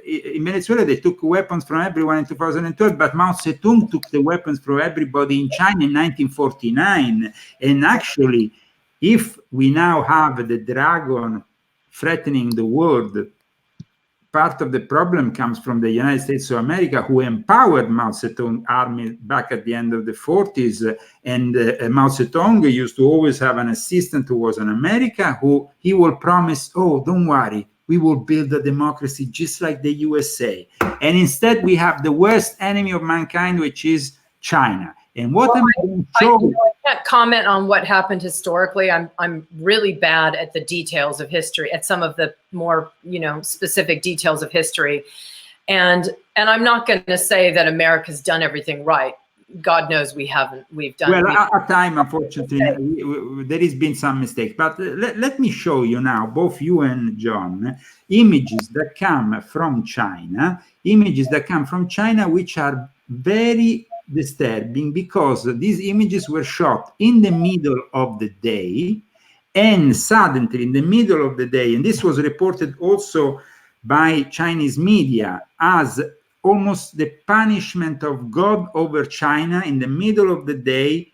in Venezuela, they took weapons from everyone in 2012, but Mao Zedong took the weapons from everybody in China in 1949. And actually, if we now have the dragon threatening the world, part of the problem comes from the United States of America, who empowered Mao Zedong army back at the end of the 40s. And Mao Zedong used to always have an assistant who was an American, who he will promise, oh, don't worry, we will build a democracy just like the USA. And instead, we have the worst enemy of mankind, which is China. And what I can't comment on what happened historically. I'm really bad at the details of history, at some of the more specific details of history, and I'm not going to say that America's done everything right. God knows we haven't. We've done well at time, unfortunately, there has been some mistake. But let me show you now, both you and John, images that come from China, which are very disturbing because these images were shot in the middle of the day, and suddenly in the middle of the day, and this was reported also by Chinese media as almost the punishment of God over China. In the middle of the day,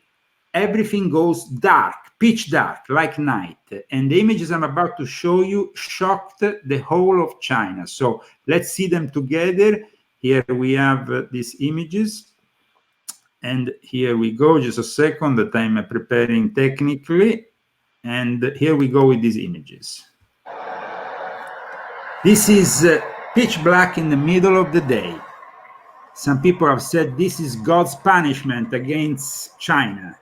everything goes dark, pitch dark, like night. And the images I'm about to show you shocked the whole of China. So let's see them together. Here we have these images. And here we go, just a second that I'm preparing technically. And here we go with these images. This is pitch black in the middle of the day. Some people have said this is God's punishment against China.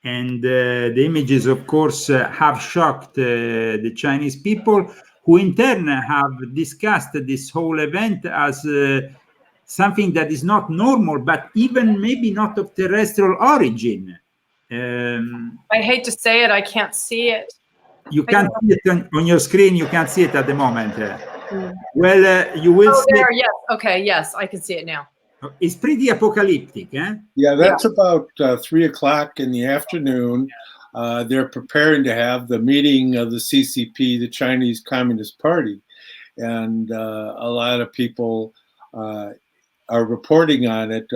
And the images, of course, have shocked the Chinese people, who in turn have discussed this whole event as something that is not normal, but even maybe not of terrestrial origin. I hate to say it, I can't see it. You can't see it on your screen. You can't see it at the moment. Well, you will see there, it. yes. Okay, yes, I can see it now. It's pretty apocalyptic, eh? Yeah, that's about 3 o'clock in the afternoon. They're preparing to have the meeting of the CCP, the Chinese Communist Party. And a lot of people are reporting on it.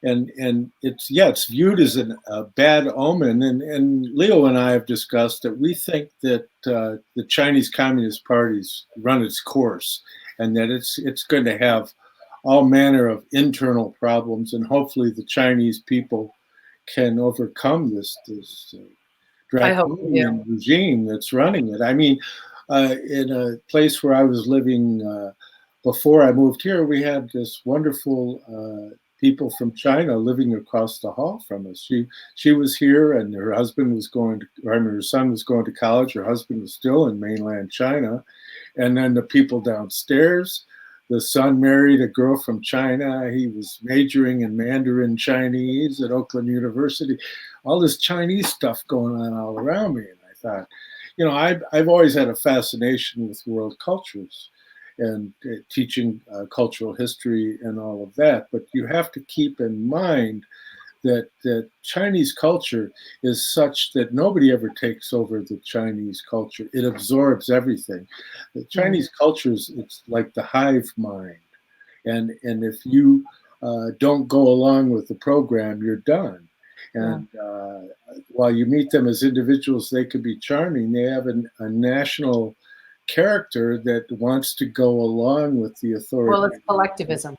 And it's viewed as a bad omen. And Leo and I have discussed that we think that the Chinese Communist Party's run its course, and that it's going to have all manner of internal problems, and hopefully the Chinese people can overcome this draconian regime that's running it. I mean, in a place where I was living before I moved here, we had this wonderful people from China living across the hall from us. She was here, and her husband was her son was going to college. Her husband was still in mainland China, and then the people downstairs. The son married a girl from China. He was majoring in Mandarin Chinese at Oakland University. All this Chinese stuff going on all around me. And I thought, you know, I've always had a fascination with world cultures and teaching cultural history and all of that. But you have to keep in mind that Chinese culture is such that nobody ever takes over the Chinese culture. It absorbs everything. The Chinese culture it's like the hive mind. And if you don't go along with the program, you're done. And while you meet them as individuals, they could be charming. They have a national character that wants to go along with the authority. Well, it's collectivism.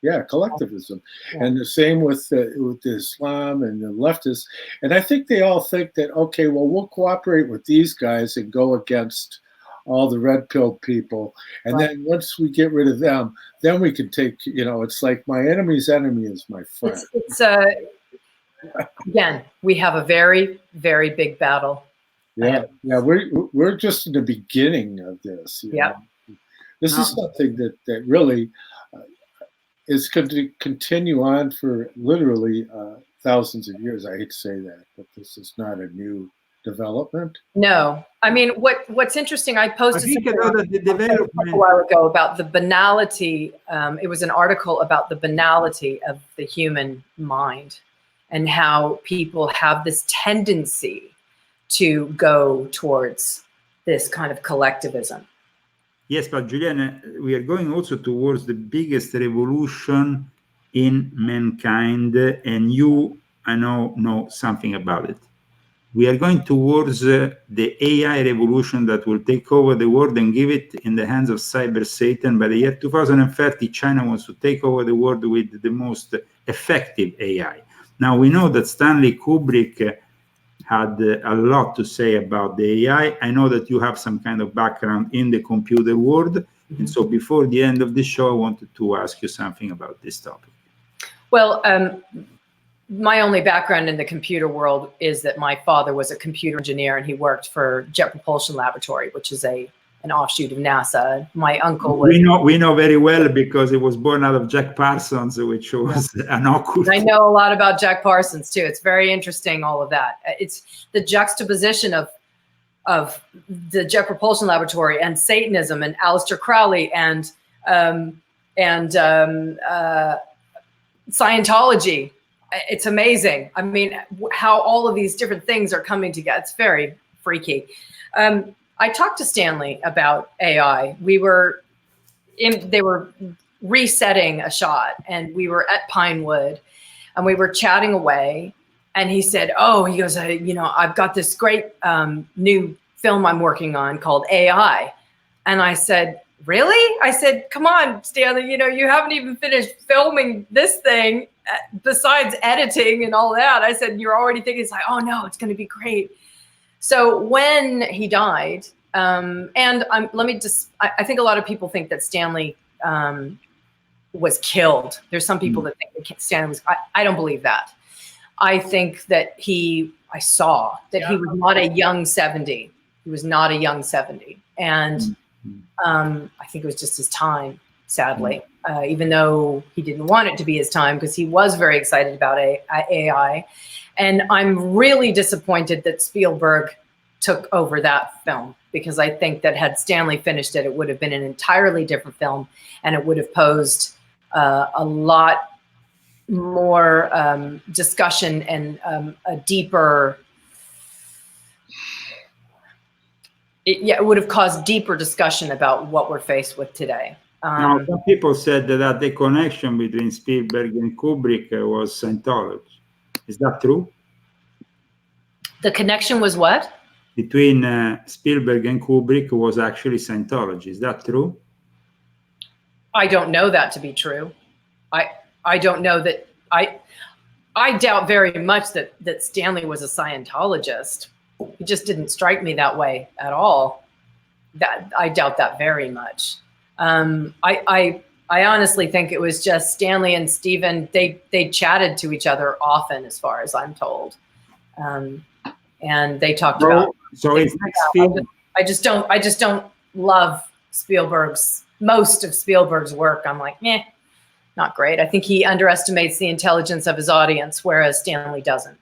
Yeah, collectivism. And the same with Islam and the leftists. And I think they all think that, okay, well, we'll cooperate with these guys and go against all the red pill people. And then once we get rid of them, then we can take, you know, it's like my enemy's enemy is my friend. It's again, we have a very, very big battle. Yeah, we're just in the beginning of this. Yeah, this is something that really is going to continue on for literally thousands of years. I hate to say that, but this is not a new development. No, I mean, what's interesting, I posted something a while ago about the banality. It was an article about the banality of the human mind and how people have this tendency to go towards this kind of collectivism. Yes, but Julienne, we are going also towards the biggest revolution in mankind, and you, I know something about it. We are going towards the AI revolution that will take over the world and give it in the hands of cyber Satan. By the year 2030, China wants to take over the world with the most effective AI. Now, we know that Stanley Kubrick had a lot to say about the AI. I know that you have some kind of background in the computer world. And so before the end of the show, I wanted to ask you something about this topic. Well, my only background in the computer world is that my father was a computer engineer and he worked for Jet Propulsion Laboratory, which is an offshoot of NASA. My uncle was... We know very well because it was born out of Jack Parsons, which was an occult. I know a lot about Jack Parsons too. It's very interesting, all of that. It's the juxtaposition of the Jet Propulsion Laboratory and Satanism and Aleister Crowley and Scientology. It's amazing. I mean, how all of these different things are coming together. It's very freaky. I talked to Stanley about AI. They were resetting a shot, and we were at Pinewood, and we were chatting away. And he said, "Oh," he goes, I've got this great new film I'm working on called AI." And I said, "Really?" I said, "Come on, Stanley, you haven't even finished filming this thing besides editing and all that." I said, "You're already thinking," it's like, "Oh no, it's going to be great." So when he died, I think a lot of people think that Stanley was killed. There's some people that think Stanley was, I don't believe that. I think that I saw that he was not a young 70. He was not a young 70. And I think it was just his time, sadly, even though he didn't want it to be his time, because he was very excited about AI. And I'm really disappointed that Spielberg took over that film, because I think that had Stanley finished it, it would have been an entirely different film, and it would have posed a lot more discussion and a deeper, it would have caused deeper discussion about what we're faced with today. Now, some people said that the connection between Spielberg and Kubrick was Scientology. Is that true? The connection was what? Between Spielberg and Kubrick was actually Scientology. Is that true? I don't know that to be true. I don't know that. I doubt very much that Stanley was a Scientologist. He just didn't strike me that way at all. I doubt that very much. I honestly think it was just Stanley and Steven. They chatted to each other often, as far as I'm told, and they talked about. So it's I just don't love most of Spielberg's work. I'm like, not great. I think he underestimates the intelligence of his audience, whereas Stanley doesn't.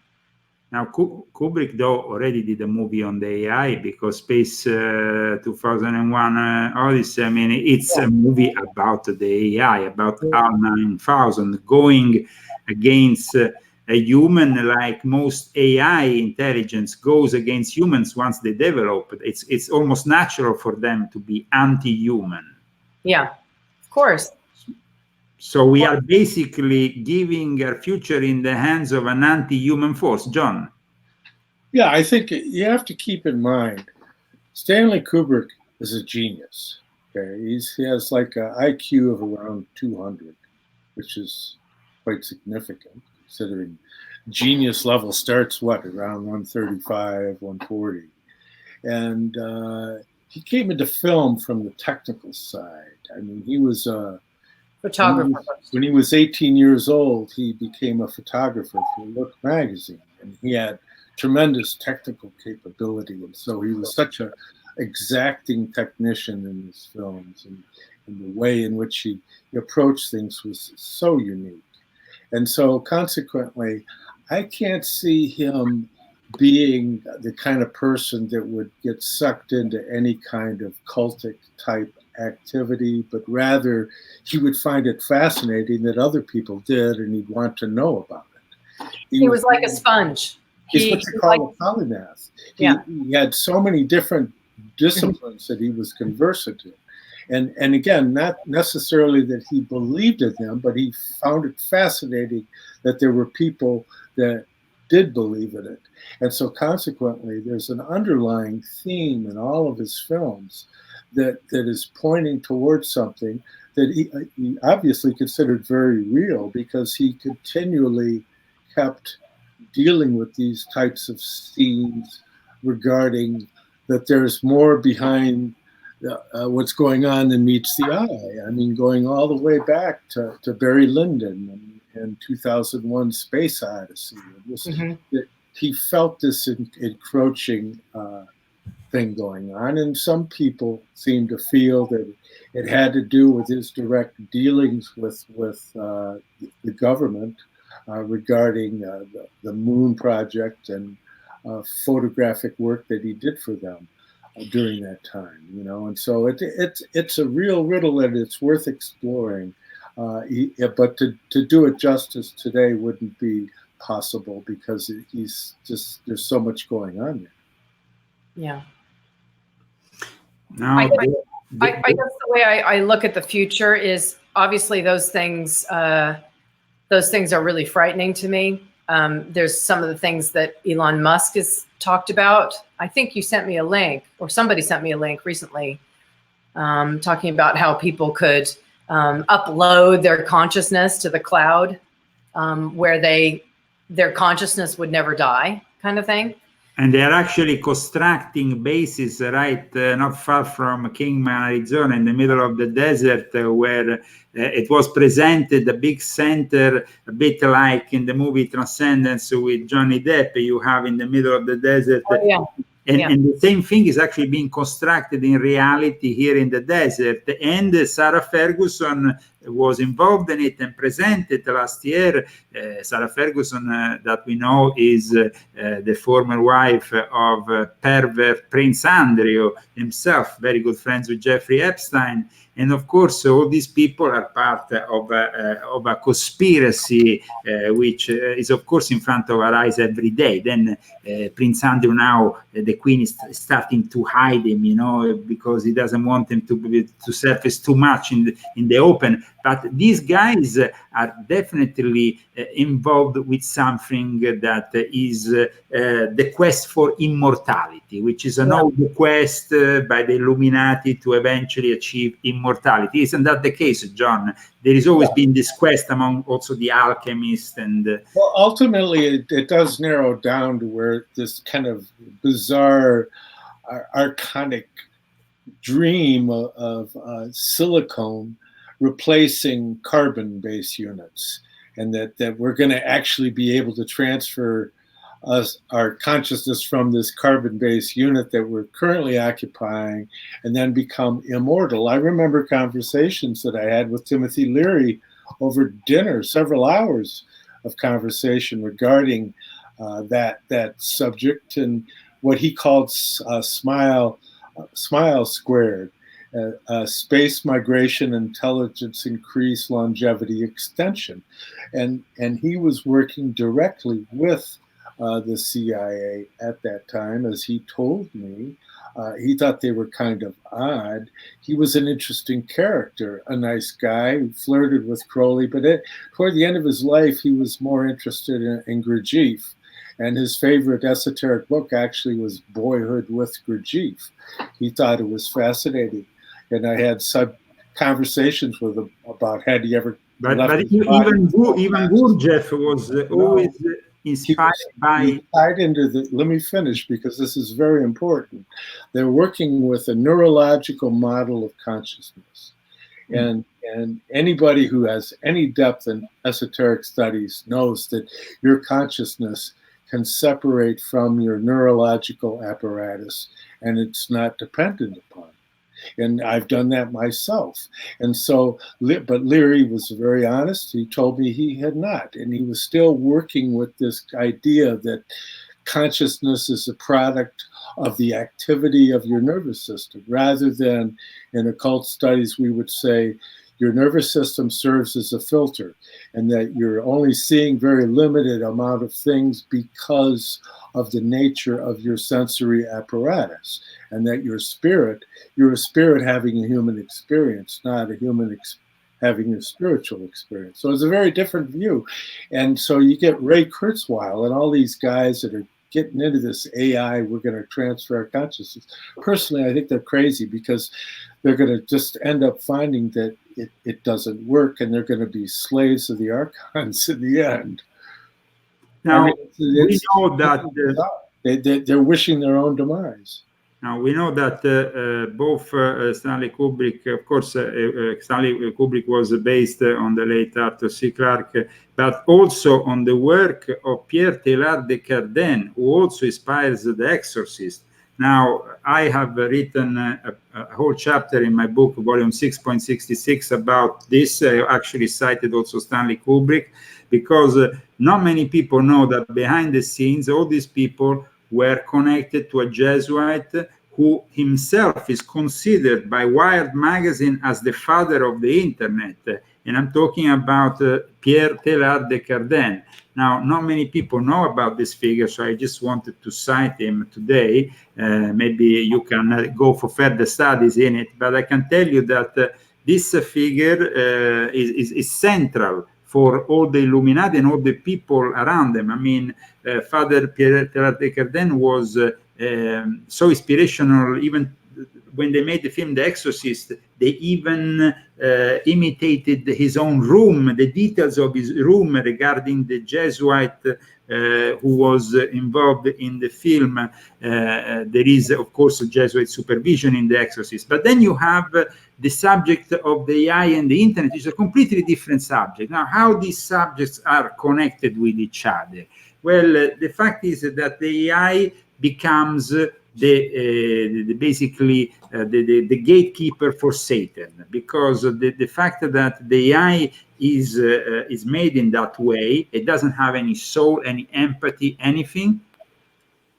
Now, Kubrick, though, already did a movie on the AI, because Space 2001 Odyssey, I mean, it's a movie about the AI, about HAL 9000 going against a human, like most AI intelligence goes against humans once they develop it. It's almost natural for them to be anti-human. Yeah, of course. So we are basically giving our future in the hands of an anti-human force. John? Yeah, I think you have to keep in mind, Stanley Kubrick is a genius. Okay, he has like an IQ of around 200, which is quite significant, considering genius level starts, around 135, 140. And he came into film from the technical side. I mean, he was a photographer. When he was 18 years old, he became a photographer for Look magazine, and he had tremendous technical capability. And so he was such an exacting technician in his films, and the way in which he approached things was so unique. And so consequently, I can't see him being the kind of person that would get sucked into any kind of cultic type activity, but rather he would find it fascinating that other people did, and he'd want to know about it. He was like a sponge. He's what you call a polymath. He had so many different disciplines that he was conversant in. And again, not necessarily that he believed in them, but he found it fascinating that there were people that did believe in it. And so consequently, there's an underlying theme in all of his films that is pointing towards something that he obviously considered very real, because he continually kept dealing with these types of themes regarding that there's more behind what's going on than meets the eye. I mean, going all the way back to Barry Lyndon and 2001 Space Odyssey. That he felt this encroaching thing going on, and some people seem to feel that it had to do with his direct dealings with the government regarding the Moon Project and photographic work that he did for them during that time, and so it's a real riddle, and it's worth exploring. But to do it justice today wouldn't be possible, because there's so much going on there. Yeah. Now, I guess the way I look at the future is obviously those things are really frightening to me. There's some of the things that Elon Musk has talked about. I think you sent me a link, or somebody sent me a link recently, talking about how people could upload their consciousness to the cloud, where their consciousness would never die, kind of thing. And they are actually constructing bases right not far from Kingman, Arizona, in the middle of the desert, where it was presented, a big center, a bit like in the movie Transcendence with Johnny Depp. You have in the middle of the desert. Oh, yeah. And the same thing is actually being constructed in reality here in the desert. And Sarah Ferguson was involved in it and presented last year. Sarah Ferguson, that we know, is the former wife of pervert Prince Andrew himself, very good friends with Jeffrey Epstein. And of course, all these people are part of a conspiracy, which is, of course, in front of our eyes every day. Then Prince Andrew now, the Queen is starting to hide him, you know, because he doesn't want him to surface too much in the open. But these guys are definitely involved with something that is the quest for immortality, which is an old quest by the Illuminati to eventually achieve immortality. Isn't that the case, John? There has always been this quest among also the alchemists and... Well, ultimately, it does narrow down to where this kind of bizarre, archonic dream of silicone replacing carbon-based units, and that we're going to actually be able to transfer our consciousness from this carbon-based unit that we're currently occupying and then become immortal. I remember conversations that I had with Timothy Leary over dinner, several hours of conversation regarding that subject and what he called smile squared. Space migration, intelligence increase, longevity extension. And he was working directly with the CIA at that time, as he told me. He thought they were kind of odd. He was an interesting character, a nice guy who flirted with Crowley, but toward the end of his life, he was more interested in Gurdjieff. And his favorite esoteric book actually was Boyhood with Gurdjieff. He thought it was fascinating. And I had conversations with him about had he ever. But even Gurdjieff was always inspired by. Tied into the. Let me finish because this is very important. They're working with a neurological model of consciousness, and anybody who has any depth in esoteric studies knows that your consciousness can separate from your neurological apparatus, and it's not dependent upon. And I've done that myself. And so, but Leary was very honest. He told me he had not. And he was still working with this idea that consciousness is a product of the activity of your nervous system, rather than in occult studies, we would say your nervous system serves as a filter and that you're only seeing very limited amount of things because of the nature of your sensory apparatus, and that you're a spirit having a human experience, not a human having a spiritual experience. So it's a very different view. And so you get Ray Kurzweil and all these guys that are getting into this AI, we're going to transfer our consciousness. Personally, I think they're crazy because they're going to just end up finding that it doesn't work, and they're going to be slaves of the archons in the end. Now, we know that they're wishing their own demise. Now, we know that both Stanley Kubrick, of course, Stanley Kubrick was based on the late Arthur C. Clarke, but also on the work of Pierre Teilhard de Chardin, who also inspires The Exorcist. Now, I have written a whole chapter in my book, volume 6.66, about this. I actually cited also Stanley Kubrick, because not many people know that behind the scenes, all these people were connected to a Jesuit who himself is considered by Wired magazine as the father of the internet. and I'm talking about Pierre Teilhard de Chardin. Now, not many people know about this figure, so I just wanted to cite him today. Maybe you can go for further studies in it, but I can tell you that this figure is central for all the Illuminati and all the people around them. I mean, Father Pierre Teilhard de Chardin was so inspirational. Even when they made the film The Exorcist, they even imitated his own room, the details of his room regarding the Jesuit who was involved in the film. There is, of course, Jesuit supervision in The Exorcist. But then you have the subject of the AI and the internet, which is a completely different subject. Now, how these subjects are connected with each other? Well, the fact is that the AI becomes basically the gatekeeper for Satan, because the fact that the AI is made in that way, it doesn't have any soul, any empathy, anything,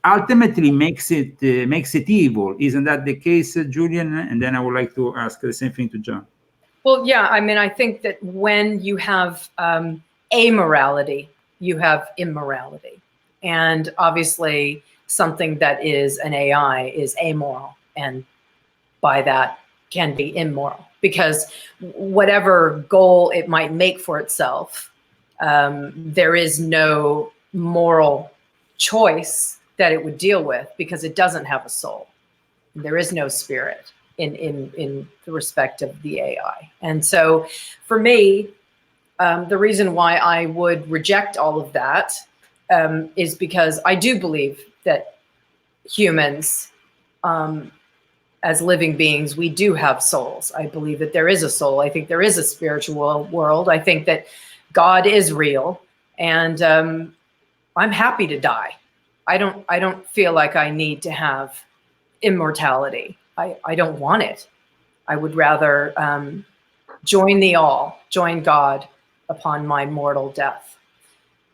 ultimately makes it evil. Isn't that the case, Julian? And then I would like to ask the same thing to John. Well, yeah, I mean, I think that when you have amorality, you have immorality, and obviously something that is an AI is amoral, and by that can be immoral, because whatever goal it might make for itself, there is no moral choice that it would deal with, because it doesn't have a soul. There is no spirit in the respect of the AI. And so for me, the reason why I would reject all of that is because I do believe that humans, as living beings, we do have souls. I believe that there is a soul. I think there is a spiritual world. I think that God is real, and I'm happy to die. I don't feel like I need to have immortality. I don't want it. I would rather join God upon my mortal death.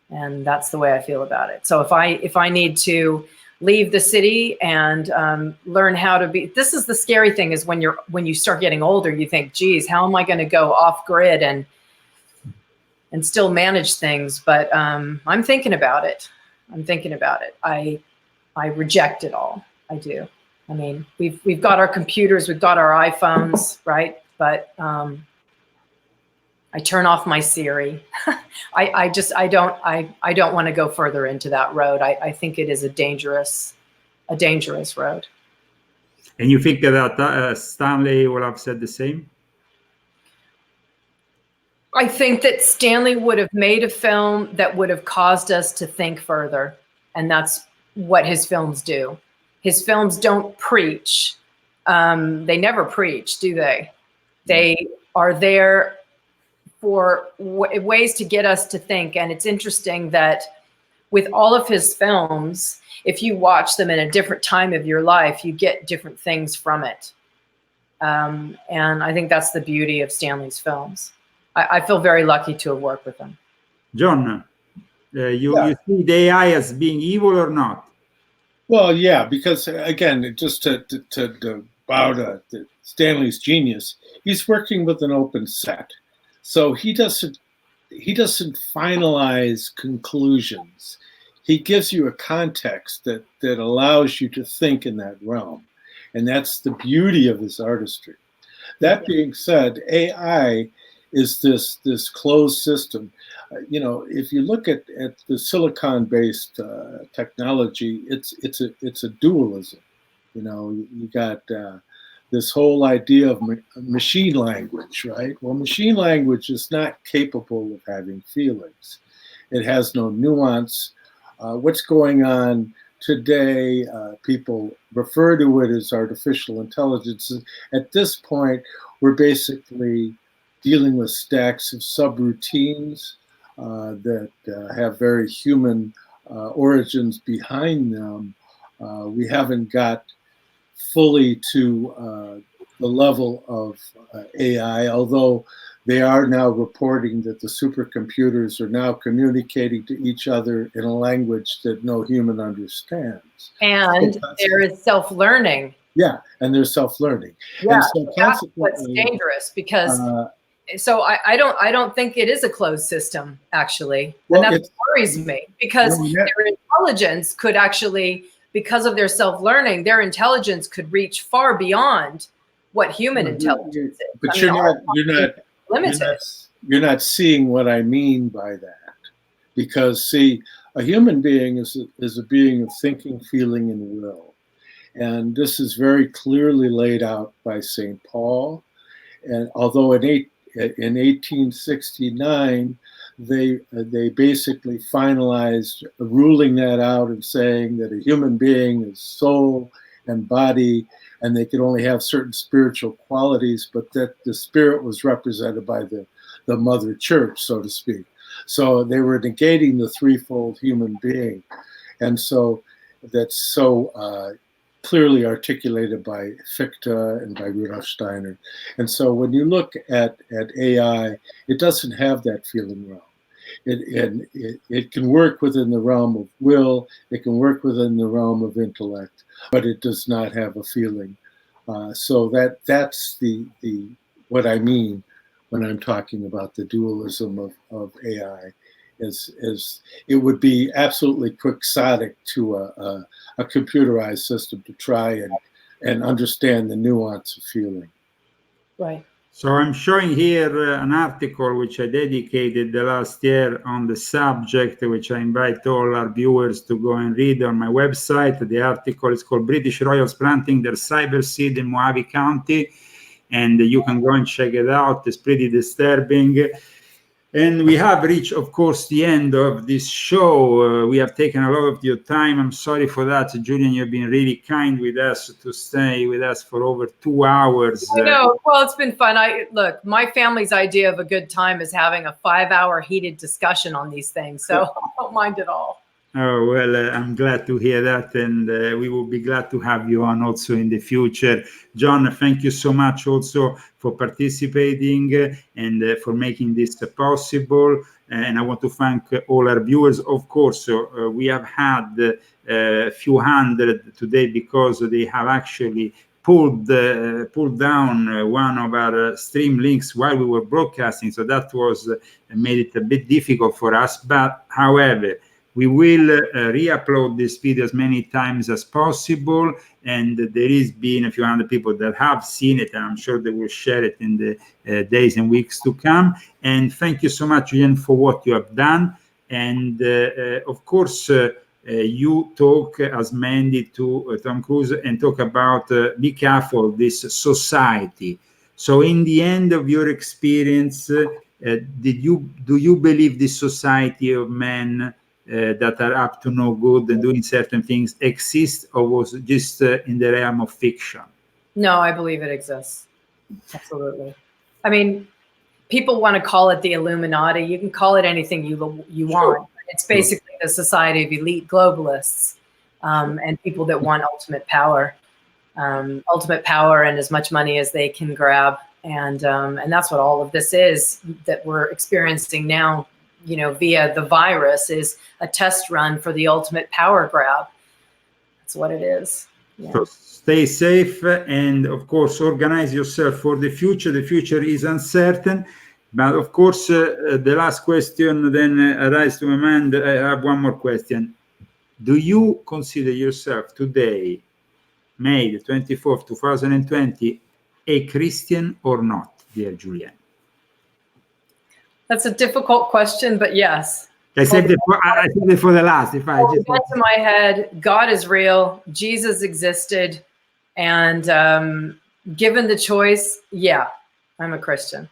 And that's the way I feel about it. So if I need to leave the city and learn how to be, this is the scary thing, is when you start getting older, you think, geez, how am I going to go off grid and still manage things? But I'm thinking about it. I reject it all. I do. I mean, we've got our computers, we've got our iPhones, right? But I turn off my Siri. I don't want to go further into that road. I think it is a dangerous road. And you think that Stanley would have said the same? I think that Stanley would have made a film that would have caused us to think further. And that's what his films do. His films don't preach. They never preach, do they? They are there for ways to get us to think. And it's interesting that with all of his films, if you watch them in a different time of your life, you get different things from it. And I think that's the beauty of Stanley's films. I feel very lucky to have worked with him. John, you see the AI as being evil or not? Well, yeah, because again, just to bow to Stanley's genius, he's working with an open set, so he doesn't finalize conclusions. He gives you a context that allows you to think in that realm, and that's the beauty of his artistry. That being said, AI is this closed system. If you look at the silicon-based technology, it's a dualism. You got this whole idea of machine language, right? Well, machine language is not capable of having feelings. It has no nuance. What's going on today, people refer to it as artificial intelligence. At this point, we're basically dealing with stacks of subroutines that have very human origins behind them. We haven't got fully to the level of AI, although they are now reporting that the supercomputers are now communicating to each other in a language that no human understands. And there is self-learning. Yeah, and there's self-learning. Yeah, and so that's what's dangerous, because So I don't think it is a closed system, actually. Well, and that worries me, because their intelligence could actually, because of their self-learning, their intelligence could reach far beyond what human intelligence is. But I mean, you're not seeing what I mean by that. Because, see, a human being is a being of thinking, feeling, and will. And this is very clearly laid out by St. Paul. And although in 1869, they basically finalized ruling that out and saying that a human being is soul and body, and they could only have certain spiritual qualities, but that the spirit was represented by the mother church, so to speak. So they were negating the threefold human being. And so that's so clearly articulated by Fichte and by Rudolf Steiner. And so when you look at AI, it doesn't have that feeling realm. It can work within the realm of will, it can work within the realm of intellect, but it does not have a feeling. So that's the what I mean when I'm talking about the dualism of AI. Is it would be absolutely quixotic to a computerized system to try and understand the nuance of feeling. Right. So I'm showing here an article which I dedicated the last year on the subject, which I invite all our viewers to go and read on my website. The article is called British Royals Planting Their Cyber Seed in Mojave County, and you can go and check it out. It's pretty disturbing. And we have reached, of course, the end of this show. We have taken a lot of your time. I'm sorry for that. Julian, you've been really kind with us to stay with us for over 2 hours. I know. Well, it's been fun. Look, my family's idea of a good time is having a 5-hour heated discussion on these things. So I don't mind at all. Oh, well, I'm glad to hear that, and we will be glad to have you on also in the future. John, thank you so much also for participating and for making this possible. And I want to thank all our viewers. Of course, we have had a few hundred today because they have actually pulled down one of our stream links while we were broadcasting. So that was made it a bit difficult for us. But however, we will re-upload this video as many times as possible, and there has been a few hundred people that have seen it, and I'm sure they will share it in the days and weeks to come. And thank you so much, Julienne, for what you have done. And of course, you talk as Mandy to Tom Cruise and talk about be careful, this society. So in the end of your experience, do you believe this society of men that are up to no good and doing certain things exist, or was it just in the realm of fiction? No, I believe it exists. Absolutely. I mean, people want to call it the Illuminati. You can call it anything you want. It's basically the society of elite globalists and people that want ultimate power and as much money as they can grab. And that's what all of this is that we're experiencing now, you know, via the virus, is a test run for the ultimate power grab. That's what it is. Yeah. So stay safe and, of course, organize yourself for the future. The future is uncertain. But, of course, the last question then arises to my mind. I have one more question. Do you consider yourself today, May the 24th, 2020, a Christian or not, dear Julienne? That's a difficult question, but yes. I saved it for the last. If I just went to my head, God is real, Jesus existed, and given the choice, yeah, I'm a Christian.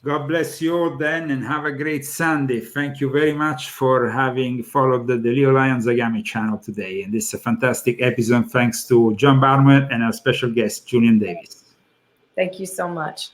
God bless you all then, and have a great Sunday. Thank you very much for having followed the Leo Lion Zagami channel today. And this is a fantastic episode thanks to John Barnwell and our special guest, Julienne Davis. Thank you so much.